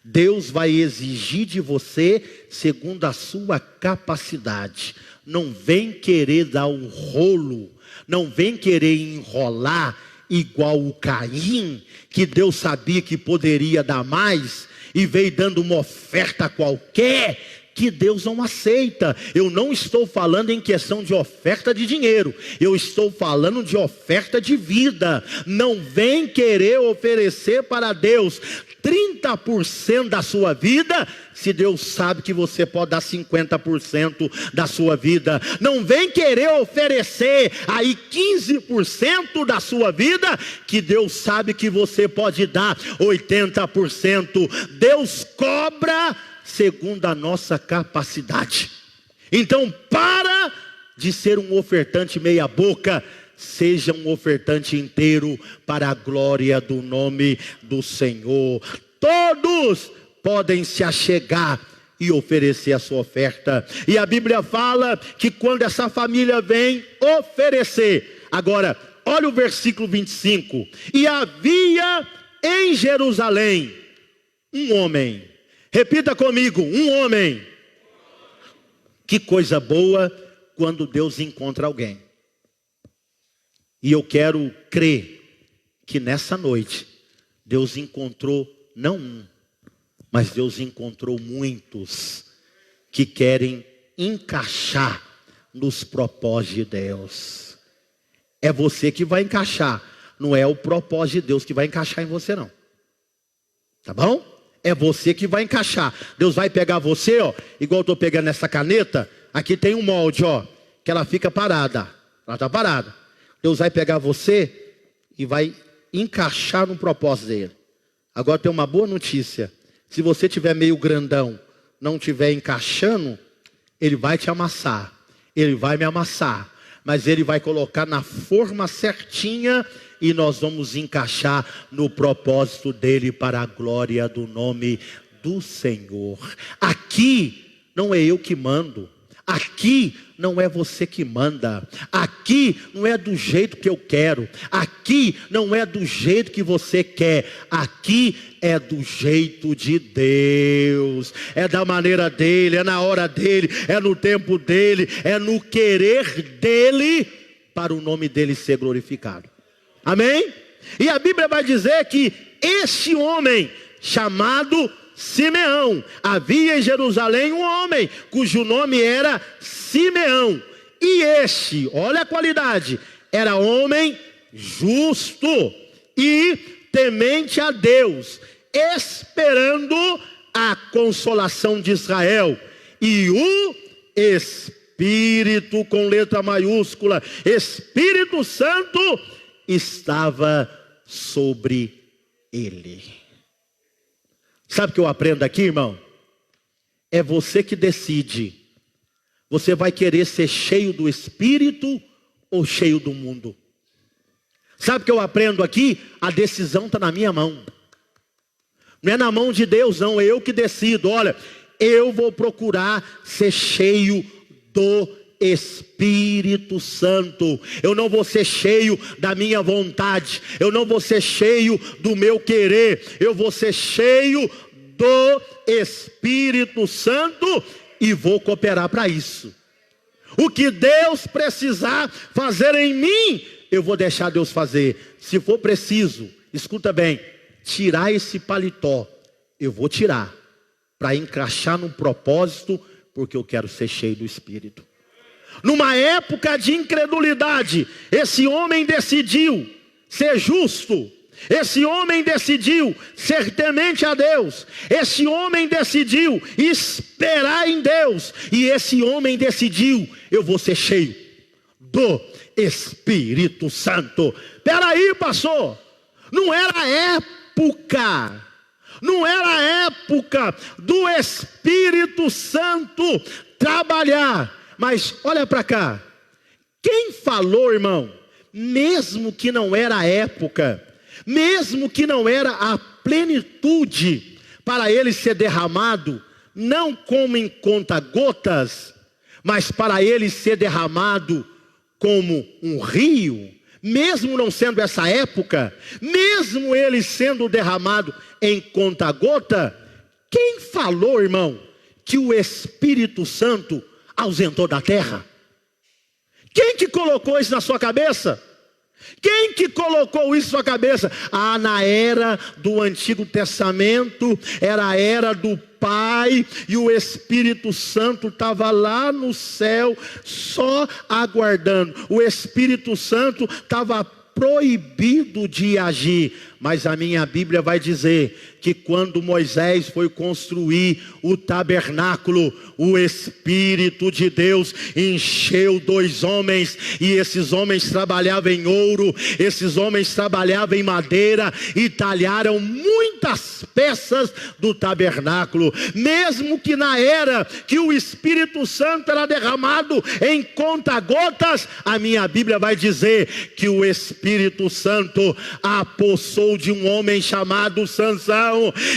Deus vai exigir de você segundo a sua capacidade. Não vem querer dar um rolo, não vem querer enrolar igual o Caim, que Deus sabia que poderia dar mais, e veio dando uma oferta qualquer, que Deus não aceita. Eu não estou falando em questão de oferta de dinheiro, eu estou falando de oferta de vida. Não vem querer oferecer para Deus 30% da sua vida, se Deus sabe que você pode dar 50% da sua vida. Não vem querer oferecer aí 15% da sua vida, que Deus sabe que você pode dar 80%. Deus cobra segundo a nossa capacidade. Então, para de ser um ofertante meia boca, seja um ofertante inteiro para a glória do nome do Senhor. Todos podem se achegar e oferecer a sua oferta. E a Bíblia fala que quando essa família vem oferecer, agora, olha o versículo 25. E havia em Jerusalém um homem. Repita comigo, um homem. Que coisa boa quando Deus encontra alguém. E eu quero crer que nessa noite Deus encontrou não um, mas Deus encontrou muitos que querem encaixar nos propósitos de Deus. É você que vai encaixar, não é o propósito de Deus que vai encaixar em você não. Tá bom? É você que vai encaixar. Deus vai pegar você, ó, igual eu estou pegando essa caneta. Aqui tem um molde, ó, que ela fica parada. Ela está parada. Deus vai pegar você e vai encaixar no propósito dele. Agora tem uma boa notícia. Se você tiver meio grandão, não tiver encaixando, ele vai te amassar. Ele vai me amassar. Mas ele vai colocar na forma certinha e nós vamos encaixar no propósito dele para a glória do nome do Senhor. Aqui não é eu que mando. Aqui não é você que manda. Aqui não é do jeito que eu quero. Aqui não é do jeito que você quer. Aqui é do jeito de Deus. É da maneira dele, é na hora dele, é no tempo dele, é no querer dele, para o nome dele ser glorificado. Amém? E a Bíblia vai dizer que este homem chamado Simeão, havia em Jerusalém um homem cujo nome era Simeão, e este, olha a qualidade, era homem justo e temente a Deus, esperando a consolação de Israel. E o Espírito, com letra maiúscula, Espírito Santo, estava sobre ele. Sabe o que eu aprendo aqui, irmão? É você que decide. Você vai querer ser cheio do Espírito ou cheio do mundo? Sabe o que eu aprendo aqui? A decisão está na minha mão. Não é na mão de Deus não, é eu que decido. Olha, eu vou procurar ser cheio do Espírito Santo. Eu não vou ser cheio da minha vontade, eu não vou ser cheio do meu querer, eu vou ser cheio do Espírito Santo e vou cooperar para isso. O que Deus precisar fazer em mim, eu vou deixar Deus fazer. Se for preciso, escuta bem, tirar esse paletó, eu vou tirar para encaixar no propósito, porque eu quero ser cheio do Espírito. Numa época de incredulidade, esse homem decidiu ser justo. Esse homem decidiu ser temente a Deus. Esse homem decidiu esperar em Deus. E esse homem decidiu: eu vou ser cheio do Espírito Santo. Peraí, pastor, não era a época. Não era a época do Espírito Santo trabalhar. Mas olha para cá, quem falou, irmão, mesmo que não era a época, mesmo que não era a plenitude para ele ser derramado, não como em conta-gotas, mas para ele ser derramado como um rio, mesmo não sendo essa época, mesmo ele sendo derramado em conta-gota, quem falou, irmão, que o Espírito Santo ausentou da terra? Quem que colocou isso na sua cabeça? Quem que colocou isso na sua cabeça? Na era do Antigo Testamento, era a era do Pai, e o Espírito Santo estava lá no céu, só aguardando. O Espírito Santo estava proibido de agir, mas a minha Bíblia vai dizer que quando Moisés foi construir o tabernáculo, o Espírito de Deus encheu 2 homens, e esses homens trabalhavam em ouro, esses homens trabalhavam em madeira, e talharam muitas peças do tabernáculo. Mesmo que na era que o Espírito Santo era derramado em conta-gotas, a minha Bíblia vai dizer que o Espírito Santo apossou de um homem chamado Sansão,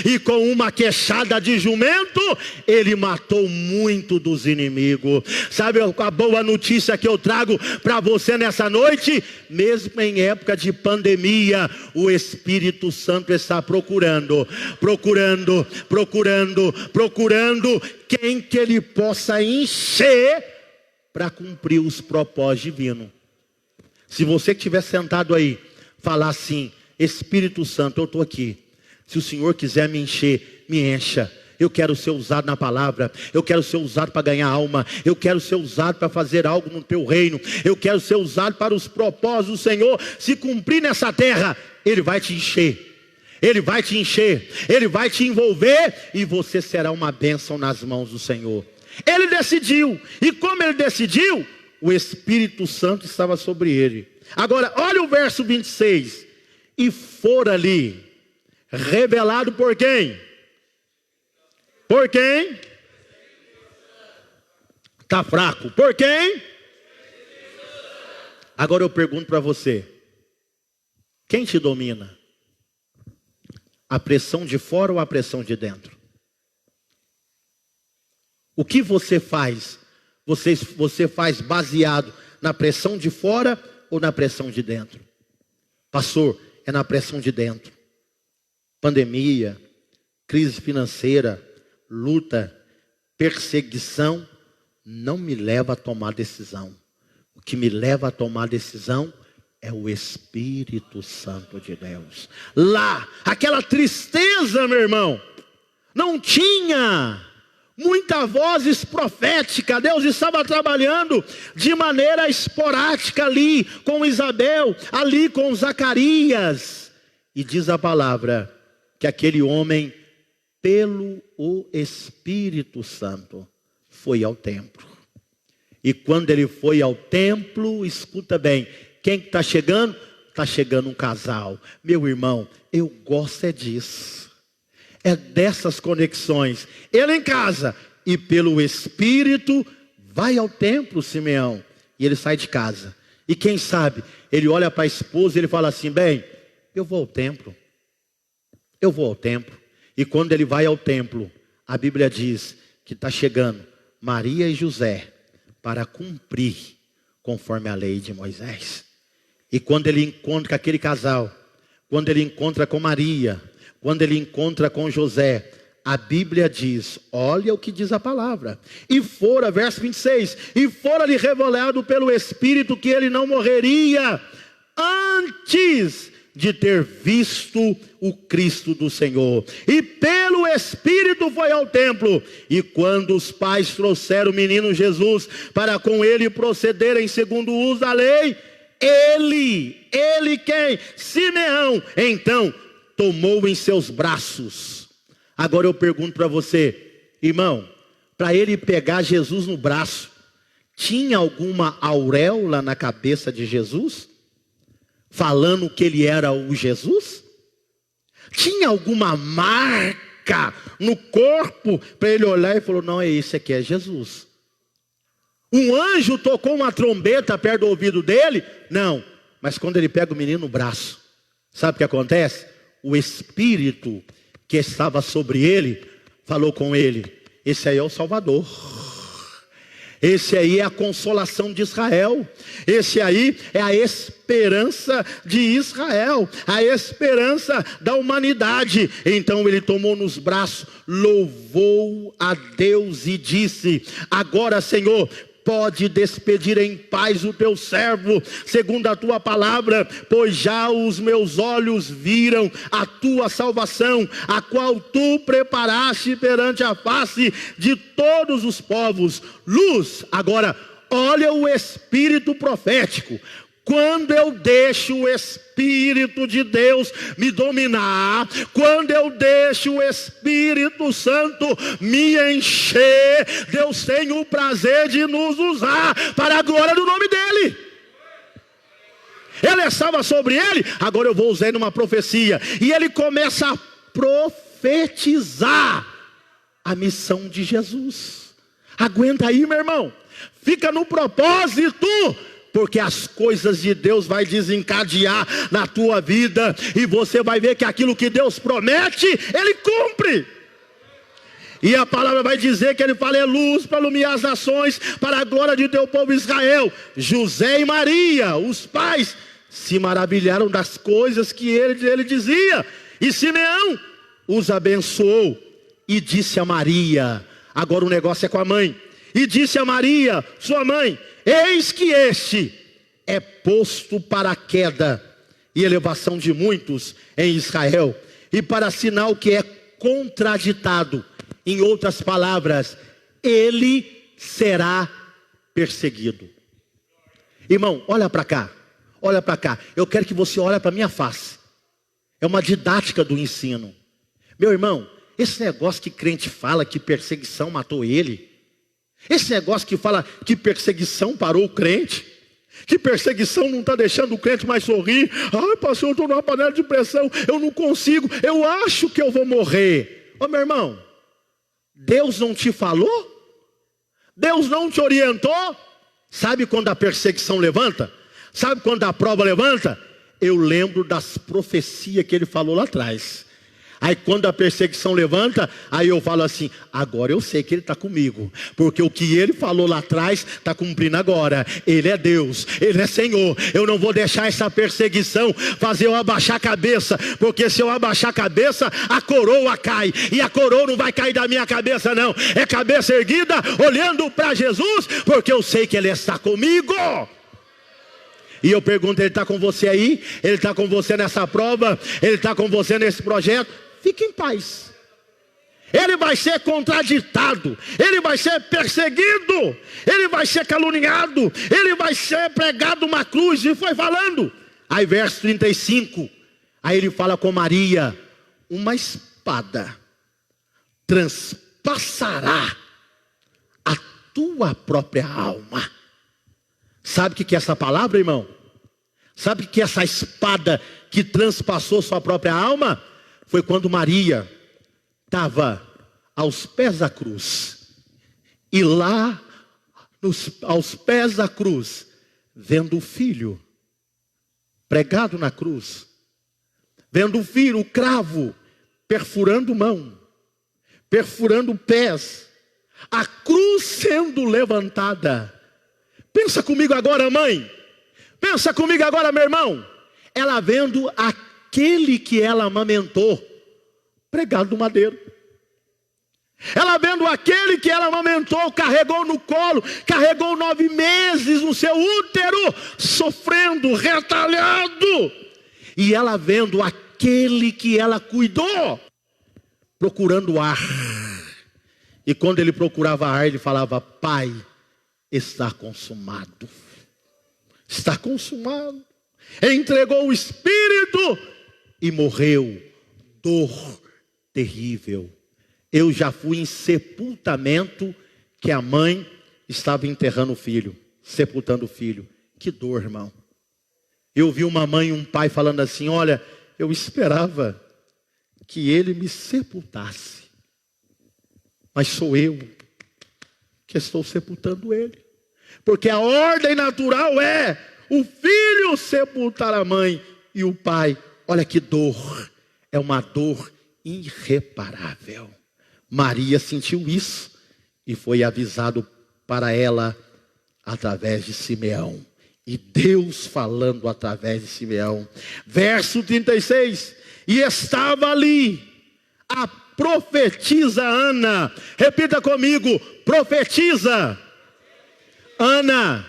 e com uma queixada de jumento, ele matou muito dos inimigos. Sabe a boa notícia que eu trago para você nessa noite? Mesmo em época de pandemia, o Espírito Santo está procurando quem que ele possa encher para cumprir os propósitos divinos. Se você que estiver sentado aí, falar assim: Espírito Santo, eu estou aqui. Se o Senhor quiser me encher, me encha. Eu quero ser usado na palavra. Eu quero ser usado para ganhar alma. Eu quero ser usado para fazer algo no teu reino. Eu quero ser usado para os propósitos do Senhor se cumprir nessa terra. Ele vai te encher. Ele vai te encher. Ele vai te envolver. E você será uma bênção nas mãos do Senhor. Ele decidiu. E como ele decidiu, o Espírito Santo estava sobre ele. Agora, olha o verso 26. E fora ali revelado por quem? Por quem? Está fraco. Por quem? Agora eu pergunto para você: quem te domina? A pressão de fora ou a pressão de dentro? O que você faz? Você faz baseado na pressão de fora ou na pressão de dentro? Pastor, é na pressão de dentro. Pandemia, crise financeira, luta, perseguição, não me leva a tomar decisão. O que me leva a tomar decisão é o Espírito Santo de Deus. Lá, aquela tristeza, meu irmão, não tinha muita vozes profética. Deus estava trabalhando de maneira esporádica ali com Isabel, ali com Zacarias. E diz a palavra que aquele homem, pelo o Espírito Santo, foi ao templo. E quando ele foi ao templo, escuta bem, quem que está chegando? Está chegando um casal. Meu irmão, eu gosto é disso. É dessas conexões. Ele em casa e pelo Espírito vai ao templo, Simeão. E ele sai de casa. E quem sabe, ele olha para a esposa e ele fala assim: bem, eu vou ao templo. Eu vou ao templo. E quando ele vai ao templo, a Bíblia diz que está chegando Maria e José para cumprir conforme a lei de Moisés. E quando ele encontra com aquele casal, quando ele encontra com Maria, quando ele encontra com José, a Bíblia diz, olha o que diz a palavra. E fora, verso 26, e fora-lhe revelado pelo Espírito que ele não morreria antes de ter visto o Cristo do Senhor. E pelo Espírito foi ao templo. E quando os pais trouxeram o menino Jesus para com ele procederem segundo o uso da lei, ele quem? Simeão, então tomou em seus braços. Agora eu pergunto para você, irmão, para ele pegar Jesus no braço, tinha alguma auréola na cabeça de Jesus? Falando que ele era o Jesus? Tinha alguma marca no corpo para ele olhar e falou, não, esse aqui é Jesus? Um anjo tocou uma trombeta perto do ouvido dele? Não, mas quando ele pega o menino no braço, sabe o que acontece? O Espírito que estava sobre ele falou com ele, esse aí é o Salvador. Esse aí é a consolação de Israel. Esse aí é a esperança de Israel, a esperança da humanidade. Então ele tomou nos braços, louvou a Deus e disse, agora, Senhor, pode despedir em paz o teu servo, segundo a tua palavra, pois já os meus olhos viram a tua salvação, a qual tu preparaste perante a face de todos os povos, luz. Agora, olha o espírito profético. Quando eu deixo o Espírito de Deus me dominar, quando eu deixo o Espírito Santo me encher, Deus tem o prazer de nos usar para a glória do nome dEle. Ele estava sobre ele, agora eu vou usar ele numa profecia, e ele começa a profetizar a missão de Jesus. Aguenta aí, meu irmão, fica no propósito, porque as coisas de Deus vai desencadear na tua vida, e você vai ver que aquilo que Deus promete, Ele cumpre. E a palavra vai dizer que Ele fala: é luz para iluminar as nações, para a glória de teu povo Israel. José e Maria, os pais, se maravilharam das coisas que ele dizia, e Simeão os abençoou, e disse a Maria, agora o negócio é com a mãe, e disse a Maria, sua mãe: eis que este é posto para a queda e elevação de muitos em Israel, e para sinal que é contraditado. Em outras palavras, ele será perseguido. Irmão, olha para cá, olha para cá. Eu quero que você olhe para a minha face. É uma didática do ensino. Meu irmão, esse negócio que crente fala que perseguição matou ele, esse negócio que fala que perseguição parou o crente, que perseguição não está deixando o crente mais sorrir. Ai, pastor, eu estou numa panela de pressão, eu não consigo, eu acho que eu vou morrer. Ô meu irmão, Deus não te falou? Deus não te orientou? Sabe quando a perseguição levanta? Sabe quando a prova levanta? Eu lembro das profecias que ele falou lá atrás. Aí quando a perseguição levanta, aí eu falo assim: agora eu sei que ele está comigo, porque o que ele falou lá atrás está cumprindo agora. Ele é Deus, ele é Senhor. Eu não vou deixar essa perseguição fazer eu abaixar a cabeça, porque se eu abaixar a cabeça, a coroa cai, e a coroa não vai cair da minha cabeça não, é cabeça erguida, olhando para Jesus, porque eu sei que ele está comigo. E eu pergunto: ele está com você aí? Ele está com você nessa prova? Ele está com você nesse projeto? Fique em paz. Ele vai ser contraditado, ele vai ser perseguido, ele vai ser caluniado, ele vai ser pregado uma cruz. E foi falando. Aí verso 35, aí ele fala com Maria: uma espada transpassará a tua própria alma. Sabe o que é essa palavra, irmão? Sabe o que é essa espada que transpassou sua própria alma? Foi quando Maria estava aos pés da cruz, e lá aos pés da cruz, vendo o filho pregado na cruz, vendo o filho, o cravo, perfurando mão, perfurando pés, a cruz sendo levantada. Pensa comigo agora, mãe. Pensa comigo agora, meu irmão. Ela vendo aquele que ela amamentou pregado no madeiro. Ela vendo aquele que ela amamentou, carregou no colo, carregou 9 meses no seu útero, sofrendo, retalhado. E ela vendo aquele que ela cuidou, procurando ar. E quando ele procurava ar, ele falava: Pai, está consumado. Está consumado. Entregou o Espírito e morreu. Dor terrível. Eu já fui em sepultamento que a mãe estava enterrando o filho, sepultando o filho. Que dor, irmão. Eu vi uma mãe e um pai falando assim: olha, eu esperava que ele me sepultasse, mas sou eu que estou sepultando ele. Porque a ordem natural é o filho sepultar a mãe e o pai. Olha que dor, é uma dor irreparável. Maria sentiu isso e foi avisado para ela através de Simeão. E Deus falando através de Simeão. Verso 36. E estava ali a profetisa Ana. Repita comigo: profetiza Ana.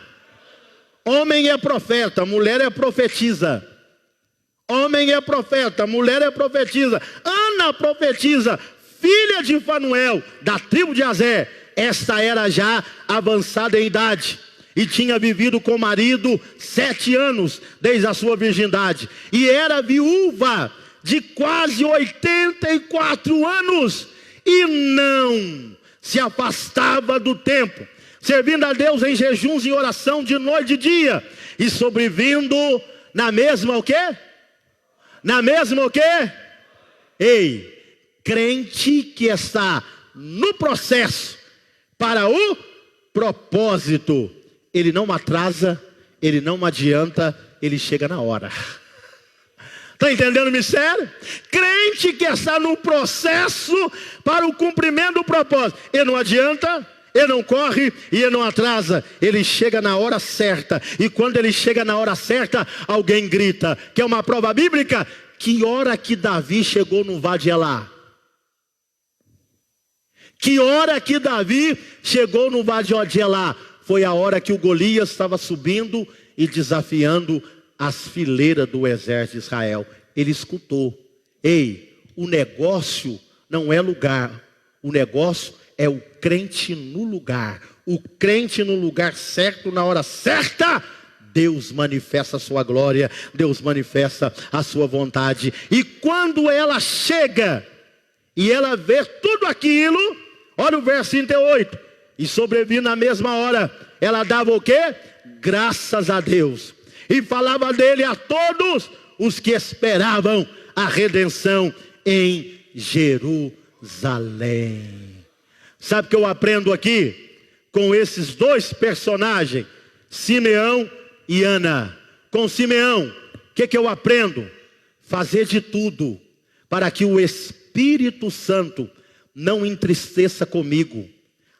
Homem é profeta, mulher é profetiza. Homem é profeta, mulher é profetiza. Ana profetiza, filha de Fanuel, da tribo de Azé. Esta era já avançada em idade e tinha vivido com o marido 7 anos, desde a sua virgindade. E era viúva de quase 84 anos e não se afastava do templo, servindo a Deus em jejuns e oração de noite e dia, e sobrevindo na mesma o quê? Na mesma o quê? Ei, crente que está no processo para o propósito, ele não atrasa, ele não adianta, ele chega na hora. Está entendendo o mistério? Crente que está no processo para o cumprimento do propósito, ele não adianta, ele não corre e ele não atrasa, ele chega na hora certa. E quando ele chega na hora certa, alguém grita. Que é uma prova bíblica. Que hora que Davi chegou no Vade Elá? Que hora que Davi chegou no Vade Elá? Foi a hora que o Golias estava subindo e desafiando as fileiras do exército de Israel. Ele escutou. Ei, o negócio não é lugar, o negócio é o crente no lugar. O crente no lugar certo, na hora certa, Deus manifesta a sua glória, Deus manifesta a sua vontade. E quando ela chega e ela vê tudo aquilo, olha o verso 38. E sobrevindo na mesma hora, ela dava o quê? Graças a Deus. E falava dele a todos os que esperavam a redenção em Jerusalém. Sabe o que eu aprendo aqui? Com esses dois personagens, Simeão e Ana. Com Simeão, o que eu aprendo? Fazer de tudo para que o Espírito Santo não entristeça comigo,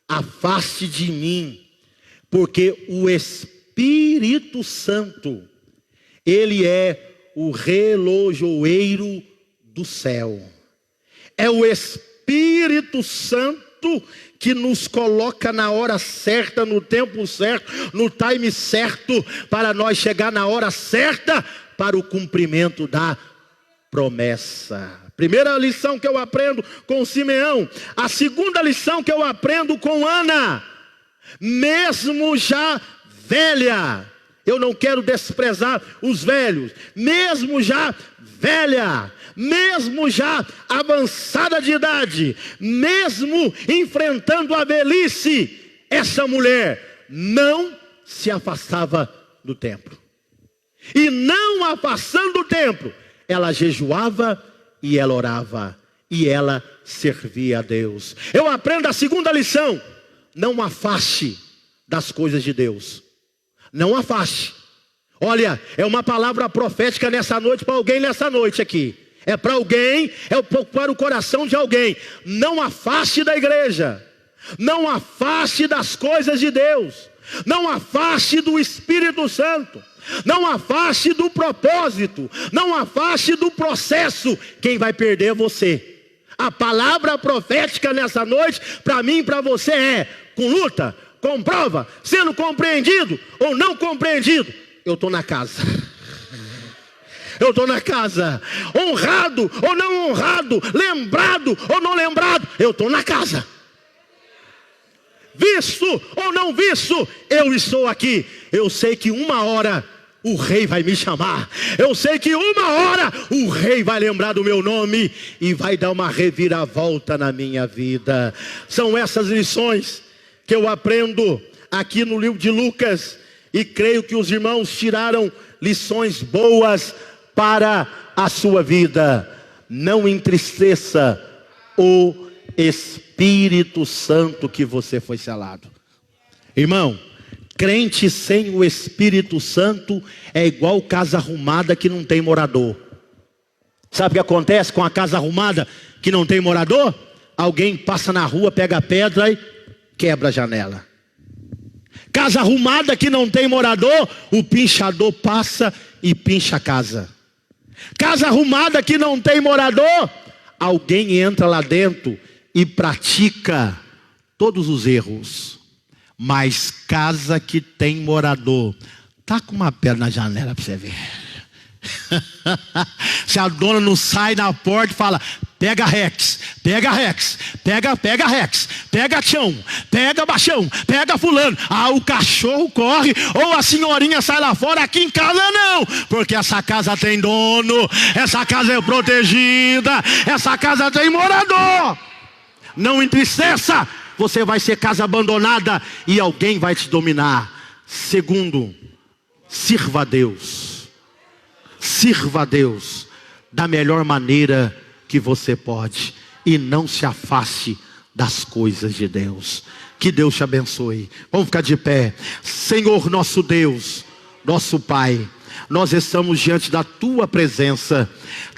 afaste de mim, porque o Espírito Santo, ele é o relojoeiro do céu. É o Espírito Santo que nos coloca na hora certa, no tempo certo, no time certo, para nós chegar na hora certa para o cumprimento da promessa. Primeira lição que eu aprendo com Simeão. A segunda lição que eu aprendo com Ana. Mesmo já velha, eu não quero desprezar os velhos, mesmo já velha, mesmo já avançada de idade, mesmo enfrentando a velhice, essa mulher não se afastava do templo. E não afastando do templo, ela jejuava e ela orava, e ela servia a Deus. Eu aprendo a segunda lição: não afaste das coisas de Deus. Não afaste. Olha, é uma palavra profética nessa noite, para alguém nessa noite aqui. É para alguém, para o coração de alguém. Não afaste da igreja. Não afaste das coisas de Deus. Não afaste do Espírito Santo. Não afaste do propósito. Não afaste do processo. Quem vai perder é você. A palavra profética nessa noite, para mim e para você é: com luta, com prova, sendo compreendido ou não compreendido, eu estou na casa. Eu estou na casa. Honrado ou não honrado, lembrado ou não lembrado, eu estou na casa. Visto ou não visto, eu estou aqui. Eu sei que uma hora o rei vai me chamar. Eu sei que uma hora o rei vai lembrar do meu nome e vai dar uma reviravolta na minha vida. São essas lições que eu aprendo aqui no livro de Lucas, e creio que os irmãos tiraram lições boas para a sua vida. Não entristeça o Espírito Santo que você foi selado. Irmão, crente sem o Espírito Santo é igual casa arrumada que não tem morador. Sabe o que acontece com a casa arrumada que não tem morador? Alguém passa na rua, pega a pedra e quebra a janela. Casa arrumada que não tem morador, o pinchador passa e pincha a casa. Casa arrumada que não tem morador, alguém entra lá dentro e pratica todos os erros. Mas casa que tem morador, tá com uma pedra na janela para você ver. Se a dona não sai na porta e fala: pega Rex, pega Rex, pega Rex, pega Tião, pega Baixão, pega fulano. O cachorro corre, ou a senhorinha sai lá fora. Aqui em casa não, porque essa casa tem dono, essa casa é protegida, essa casa tem morador. Não entristeça, você vai ser casa abandonada e alguém vai te dominar. Segundo, sirva a Deus. Sirva a Deus da melhor maneira que você pode. E não se afaste das coisas de Deus. Que Deus te abençoe. Vamos ficar de pé. Senhor nosso Deus, nosso Pai, nós estamos diante da Tua presença,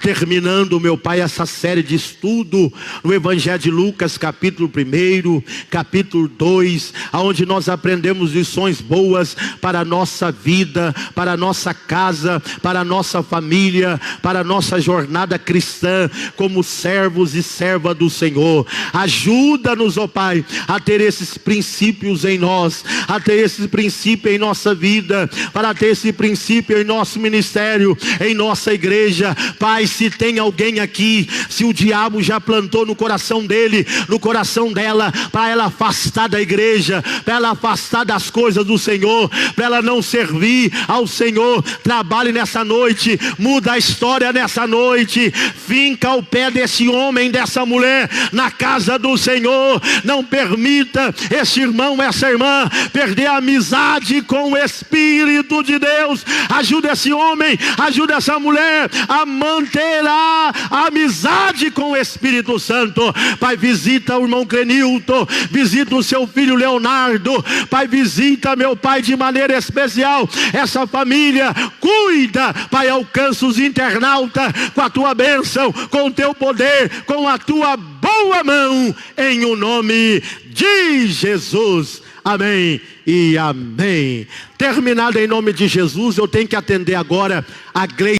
terminando, meu Pai, essa série de estudo no Evangelho de Lucas, capítulo 1, capítulo 2, onde nós aprendemos lições boas para a nossa vida, para a nossa casa, para a nossa família, para a nossa jornada cristã, como servos e serva do Senhor. Ajuda-nos, ó Pai, a ter esses princípios em nós, a ter esses princípios em nossa vida, para ter esse princípio em nosso ministério, em nossa igreja. Pai, se tem alguém aqui, se o diabo já plantou no coração dele, no coração dela, para ela afastar da igreja, para ela afastar das coisas do Senhor, para ela não servir ao Senhor, trabalhe nessa noite, muda a história nessa noite, finca o pé desse homem, dessa mulher, na casa do Senhor. Não permita esse irmão, essa irmã, perder a amizade com o Espírito de Deus. Ajuda esse homem, ajuda essa mulher a manter a amizade com o Espírito Santo. Pai, visita o irmão Clenilton, visita o seu filho Leonardo. Pai, visita, meu Pai, de maneira especial essa família. Cuida, Pai, alcança os internautas com a Tua bênção, com o Teu poder, com a Tua boa mão, em o nome de Jesus. Amém e amém. Terminado em nome de Jesus, eu tenho que atender agora a Gleice.